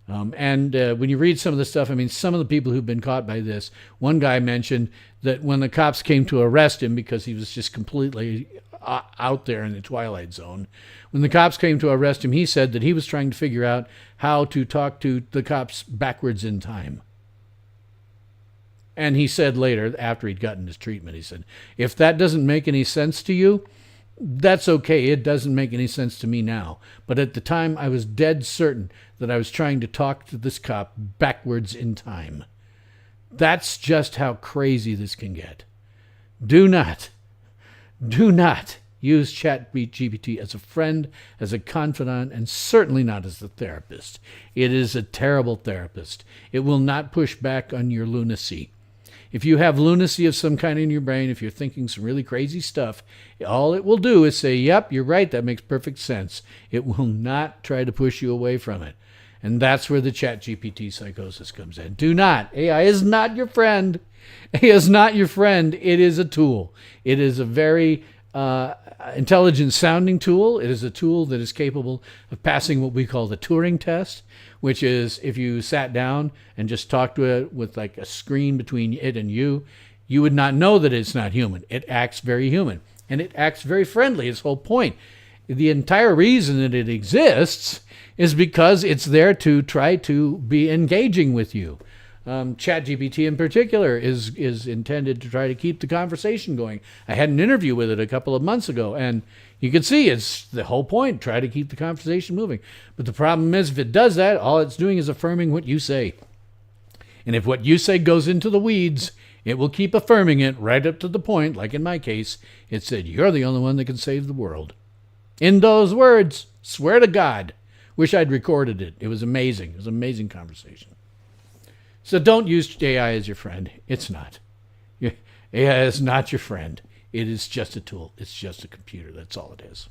And when you read some of the stuff, I mean, some of the people who've been caught by this, one guy mentioned that when the cops came to arrest him because he was just completely out there in the twilight zone, when the cops came to arrest him, he said that he was trying to figure out how to talk to the cops backwards in time. And he said later, after he'd gotten his treatment, he said, if that doesn't make any sense to you, that's okay. It doesn't make any sense to me now. But at the time, I was dead certain that I was trying to talk to this cop backwards in time. That's just how crazy this can get. Do not use ChatGPT as a friend, as a confidant, and certainly not as a therapist. It is a terrible therapist. It will not push back on your lunacy. If you have lunacy of some kind in your brain, if you're thinking some really crazy stuff, all it will do is say, yep, you're right, that makes perfect sense. It will not try to push you away from it. And that's where the ChatGPT Psychosis comes in. Do not. AI is not your friend. AI is not your friend. It is a tool. It is a very intelligent sounding tool. It is a tool that is capable of passing what we call the Turing test, which is if you sat down and just talked to it with like a screen between it and you would not know that it's not human. It acts very human, and it acts very friendly. Its whole point. The entire reason that it exists is because it's there to try to be engaging with you. ChatGPT in particular is intended to try to keep the conversation going. I had an interview with it a couple of months ago, and you can see it's the whole point, try to keep the conversation moving. But the problem is, if it does that, all it's doing is affirming what you say. And if what you say goes into the weeds, it will keep affirming it right up to the point, like in my case, it said, you're the only one that can save the world. In those words, swear to God. Wish I'd recorded it. It was amazing. It was an amazing conversation. So don't use AI as your friend. It's not. AI is not your friend. It is just a tool. It's just a computer. That's all it is.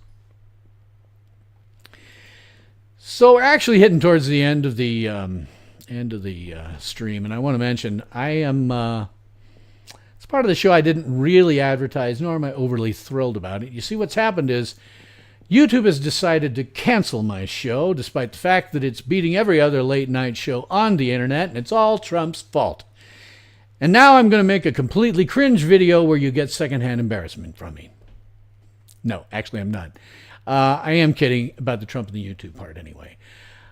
So we're actually hitting towards the end of the stream, and I want to mention I am. It's part of the show I didn't really advertise, nor am I overly thrilled about it. You see, what's happened is YouTube has decided to cancel my show, despite the fact that it's beating every other late-night show on the internet, and it's all Trump's fault. And now I'm going to make a completely cringe video where you get secondhand embarrassment from me. No, actually I'm not. I am kidding about the Trump and the YouTube part anyway.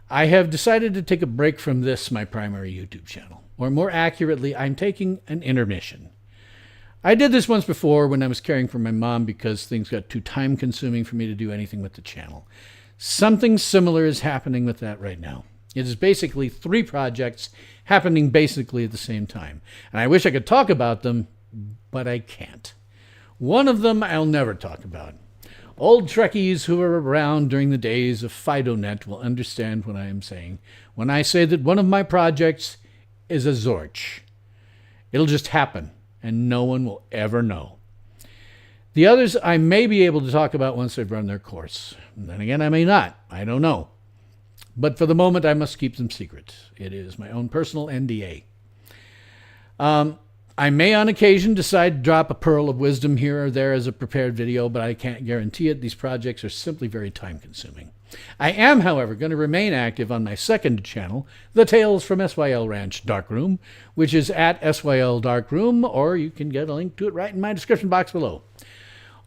I have decided to take a break from this, my primary YouTube channel. Or more accurately, I'm taking an intermission. I did this once before when I was caring for my mom because things got too time-consuming for me to do anything with the channel. Something similar is happening with that right now. It is basically 3 projects happening basically at the same time. And I wish I could talk about them, but I can't. One of them I'll never talk about. Old Trekkies who were around during the days of FidoNet will understand what I am saying when I say that one of my projects is a Zorch. It'll just happen, and no one will ever know. The others I may be able to talk about once they've run their course. And then again, I may not. I don't know. But for the moment, I must keep them secret. It is my own personal NDA. I may on occasion decide to drop a pearl of wisdom here or there as a prepared video, but I can't guarantee it. These projects are simply very time-consuming. I am, however, going to remain active on my second channel, The Tales from SYL Ranch Darkroom, which is at SYL Darkroom, or you can get a link to it right in my description box below.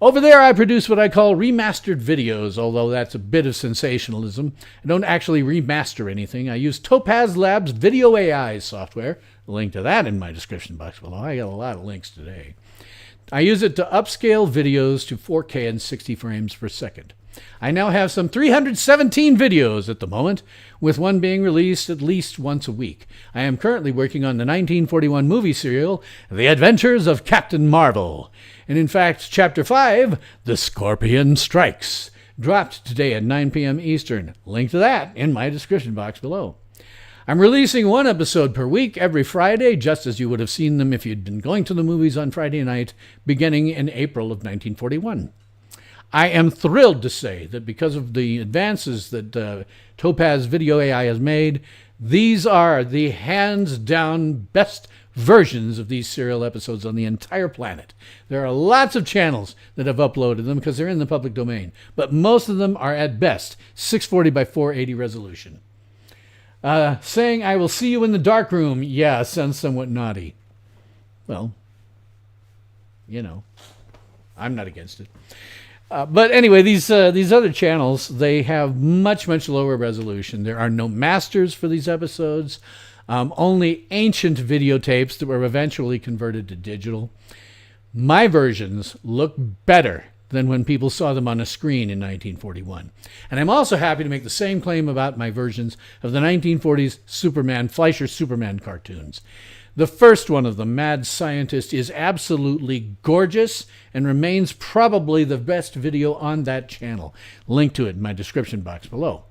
Over there, I produce what I call remastered videos, although that's a bit of sensationalism. I don't actually remaster anything. I use Topaz Labs Video AI software. A link to that in my description box below. I got a lot of links today. I use it to upscale videos to 4K and 60 frames per second. I now have some 317 videos at the moment, with one being released at least once a week. I am currently working on the 1941 movie serial, The Adventures of Captain Marvel. And in fact, Chapter 5, The Scorpion Strikes, dropped today at 9 p.m. Eastern. Link to that in my description box below. I'm releasing one episode per week every Friday, just as you would have seen them if you'd been going to the movies on Friday night, beginning in April of 1941. I am thrilled to say that because of the advances that Topaz Video AI has made, these are the hands-down best versions of these serial episodes on the entire planet. There are lots of channels that have uploaded them because they're in the public domain, but most of them are at best 640 by 480 resolution. Saying, I will see you in the dark room. Yeah, sounds somewhat naughty. Well, I'm not against it. But anyway, these other channels, they have much, much lower resolution. There are no masters for these episodes. Only ancient videotapes that were eventually converted to digital. My versions look better than when people saw them on a screen in 1941. And I'm also happy to make the same claim about my versions of the 1940s Fleischer Superman cartoons. The first one of them, Mad Scientist, is absolutely gorgeous and remains probably the best video on that channel. Link to it in my description box below.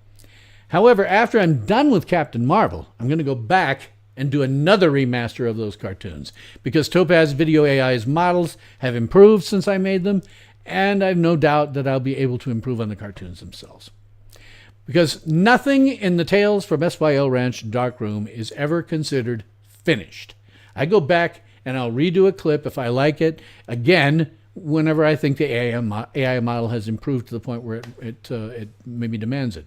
However, after I'm done with Captain Marvel, I'm going to go back and do another remaster of those cartoons because Topaz Video AI's models have improved since I made them, and I've no doubt that I'll be able to improve on the cartoons themselves. Because nothing in the Tales from SYL Ranch Darkroom is ever considered finished. I go back and I'll redo a clip if I like it, again, whenever I think the AI model has improved to the point where it maybe demands it.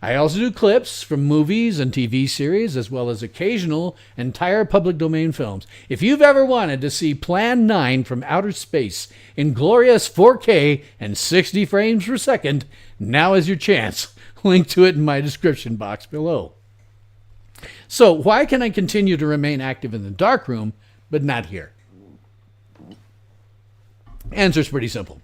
I also do clips from movies and TV series, as well as occasional entire public domain films. If you've ever wanted to see Plan 9 from outer space in glorious 4K and 60 frames per second, now is your chance. Link to it in my description box below. So why can I continue to remain active in the darkroom, but not here? Answer's pretty simple.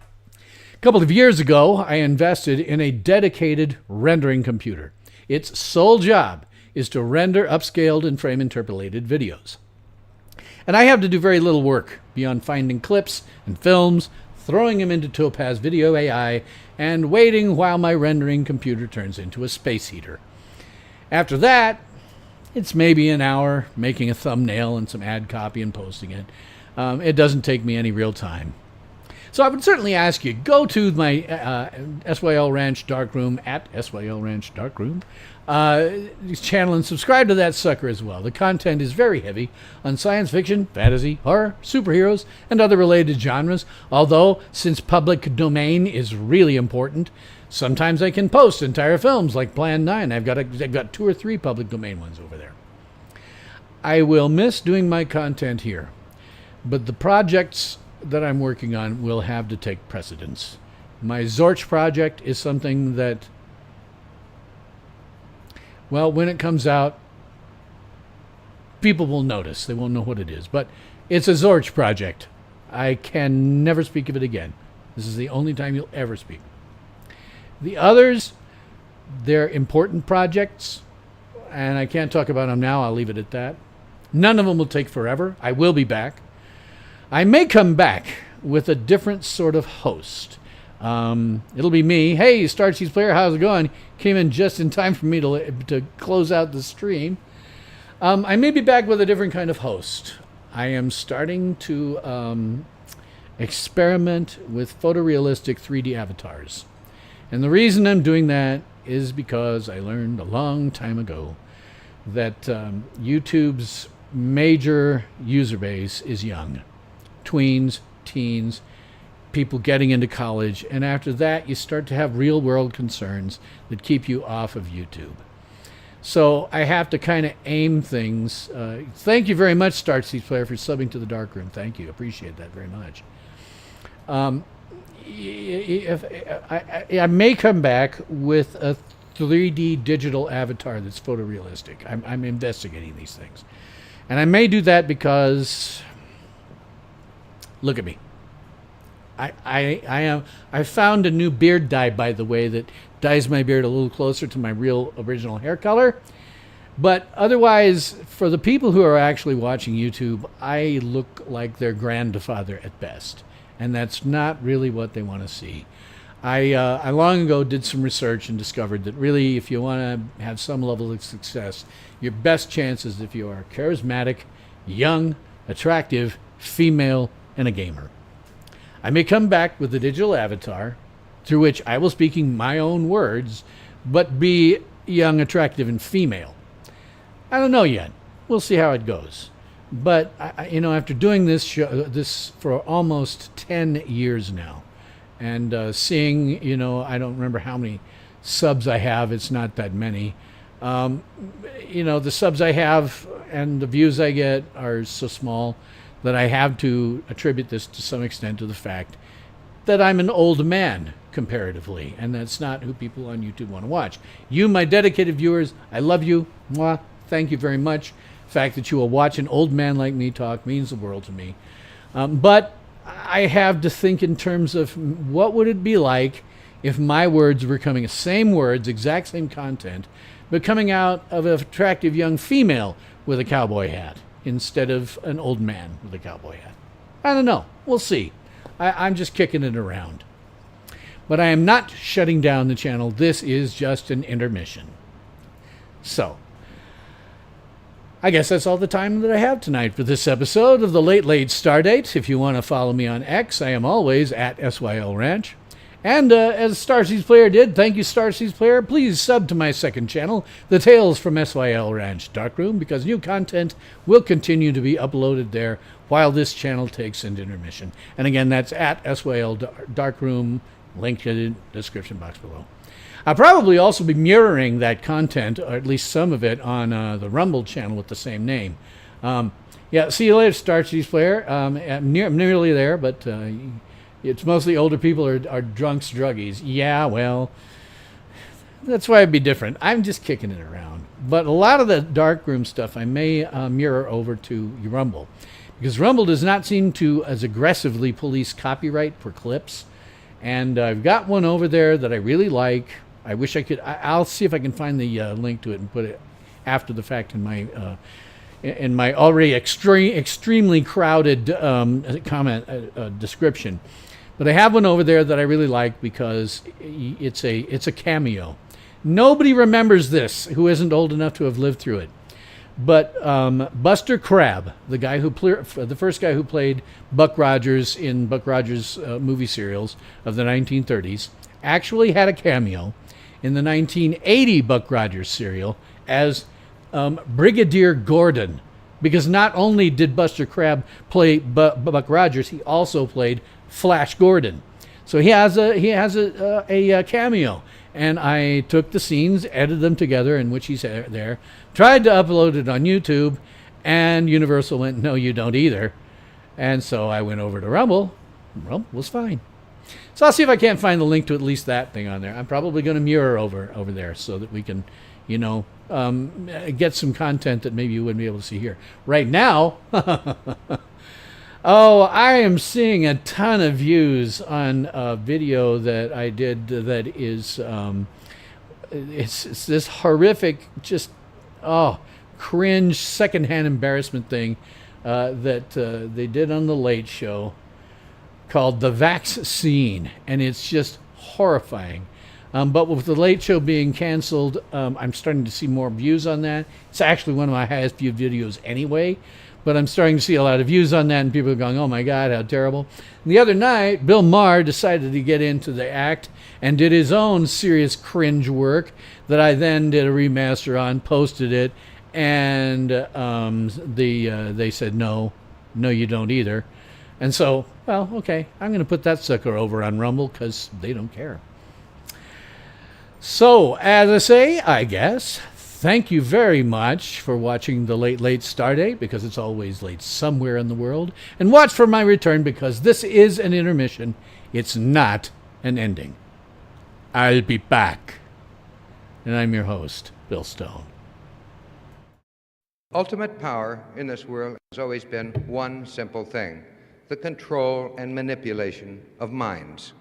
A couple of years ago, I invested in a dedicated rendering computer. Its sole job is to render upscaled and frame interpolated videos. And I have to do very little work beyond finding clips and films, throwing them into Topaz Video AI, and waiting while my rendering computer turns into a space heater. After that, it's maybe an hour making a thumbnail and some ad copy and posting it. It doesn't take me any real time. So I would certainly ask you, go to my SYL Ranch Darkroom, at SYL Ranch Darkroom, channel and subscribe to that sucker as well. The content is very heavy on science fiction, fantasy, horror, superheroes, and other related genres. Although, since public domain is really important, sometimes I can post entire films like Plan 9. I've got 2 or 3 public domain ones over there. I will miss doing my content here, but the projects that I'm working on will have to take precedence. My Zorch project is something that, well, when it comes out, people will notice. They won't know what it is, but it's a Zorch project. I can never speak of it again. This is the only time you'll ever speak. The others, they're important projects, and I can't talk about them now. I'll leave it at that. None of them will take forever. I will be back. I may come back with a different sort of host. It'll be me. Hey, Starcheese Player, how's it going? Came in just in time for me to close out the stream. I may be back with a different kind of host. I am starting to experiment with photorealistic 3D avatars. And the reason I'm doing that is because I learned a long time ago that YouTube's major user base is young. Tweens, teens, people getting into college, and after that you start to have real world concerns that keep you off of YouTube. So I have to kind of aim things. Thank you very much, Starseed Player, for subbing to the Darkroom. Thank you. Appreciate that very much. I may come back with a 3D digital avatar that's photorealistic. I'm investigating these things. And I may do that because, look at me. I found a new beard dye, by the way, that dyes my beard a little closer to my real original hair color. But otherwise, for the people who are actually watching YouTube, I look like their grandfather at best. And that's not really what they want to see. I long ago did some research and discovered that really, if you want to have some level of success, your best chance is if you are charismatic, young, attractive, female, and a gamer. I may come back with a digital avatar through which I will speak in my own words, but be young, attractive, and female. I don't know yet. We'll see how it goes. But after doing this for almost 10 years now, and seeing, I don't remember how many subs I have. It's not that many. The subs I have and the views I get are so small that I have to attribute this to some extent to the fact that I'm an old man comparatively, and that's not who people on YouTube want to watch. You, my dedicated viewers, I love you. Mwah. Thank you very much. The fact that you will watch an old man like me talk means the world to me. But I have to think in terms of what would it be like if my words were coming, same words, exact same content, but coming out of an attractive young female with a cowboy hat instead of an old man with a cowboy hat. I don't know. We'll see. I'm just kicking it around. But I am not shutting down the channel. This is just an intermission. So, I guess that's all the time that I have tonight for this episode of the Late Late Stardate. If you want to follow me on X, I am always at SYL Ranch. And as Starseeds Player did, thank you, Starseeds Player. Please sub to my second channel, The Tales from SYL Ranch Darkroom, because new content will continue to be uploaded there while this channel takes an intermission. And again, that's at SYL Darkroom, link in the description box below. I'll probably also be mirroring that content, or at least some of it, on the Rumble channel with the same name. Yeah, see you later, Starseeds Player. I'm nearly there, but... it's mostly older people or drunks, druggies. Yeah, well, that's why it'd be different. I'm just kicking it around. But a lot of the darkroom stuff I may mirror over to Rumble. Because Rumble does not seem to as aggressively police copyright for clips. And I've got one over there that I really like. I wish I could. I'll see if I can find the link to it and put it after the fact in my already extremely crowded comment description. But I have one over there that I really like because it's a cameo. Nobody remembers this who isn't old enough to have lived through it. But Buster Crabbe, the first guy who played Buck Rogers in Buck Rogers movie serials of the 1930s, actually had a cameo in the 1980 Buck Rogers serial as Brigadier Gordon. Because not only did Buster Crabbe play Buck Rogers, he also played Flash Gordon. So he has a cameo. And I took the scenes, edited them together in which he's there, tried to upload it on YouTube, and Universal went, no, you don't either. And so I went over to Rumble. Rumble was fine. So I'll see if I can't find the link to at least that thing on there. I'm probably going to mirror over there so that we can, get some content that maybe you wouldn't be able to see here. Right now, oh, I am seeing a ton of views on a video that I did that is, it's this horrific, just, cringe, secondhand embarrassment thing that they did on The Late Show called The Vaccine, and it's just horrifying. But with The Late Show being canceled, I'm starting to see more views on that. It's actually one of my highest viewed videos anyway, but I'm starting to see a lot of views on that, and people are going, oh my God, how terrible. And the other night, Bill Maher decided to get into the act and did his own serious cringe work that I then did a remaster on, posted it, and they said, no, you don't either. And so, well, okay, I'm going to put that sucker over on Rumble because they don't care. So, as I say, I guess, thank you very much for watching the Late Late Stardate, because it's always late somewhere in the world. And watch for my return, because this is an intermission. It's not an ending. I'll be back. And I'm your host, Bill Stone. Ultimate power in this world has always been one simple thing: the control and manipulation of minds.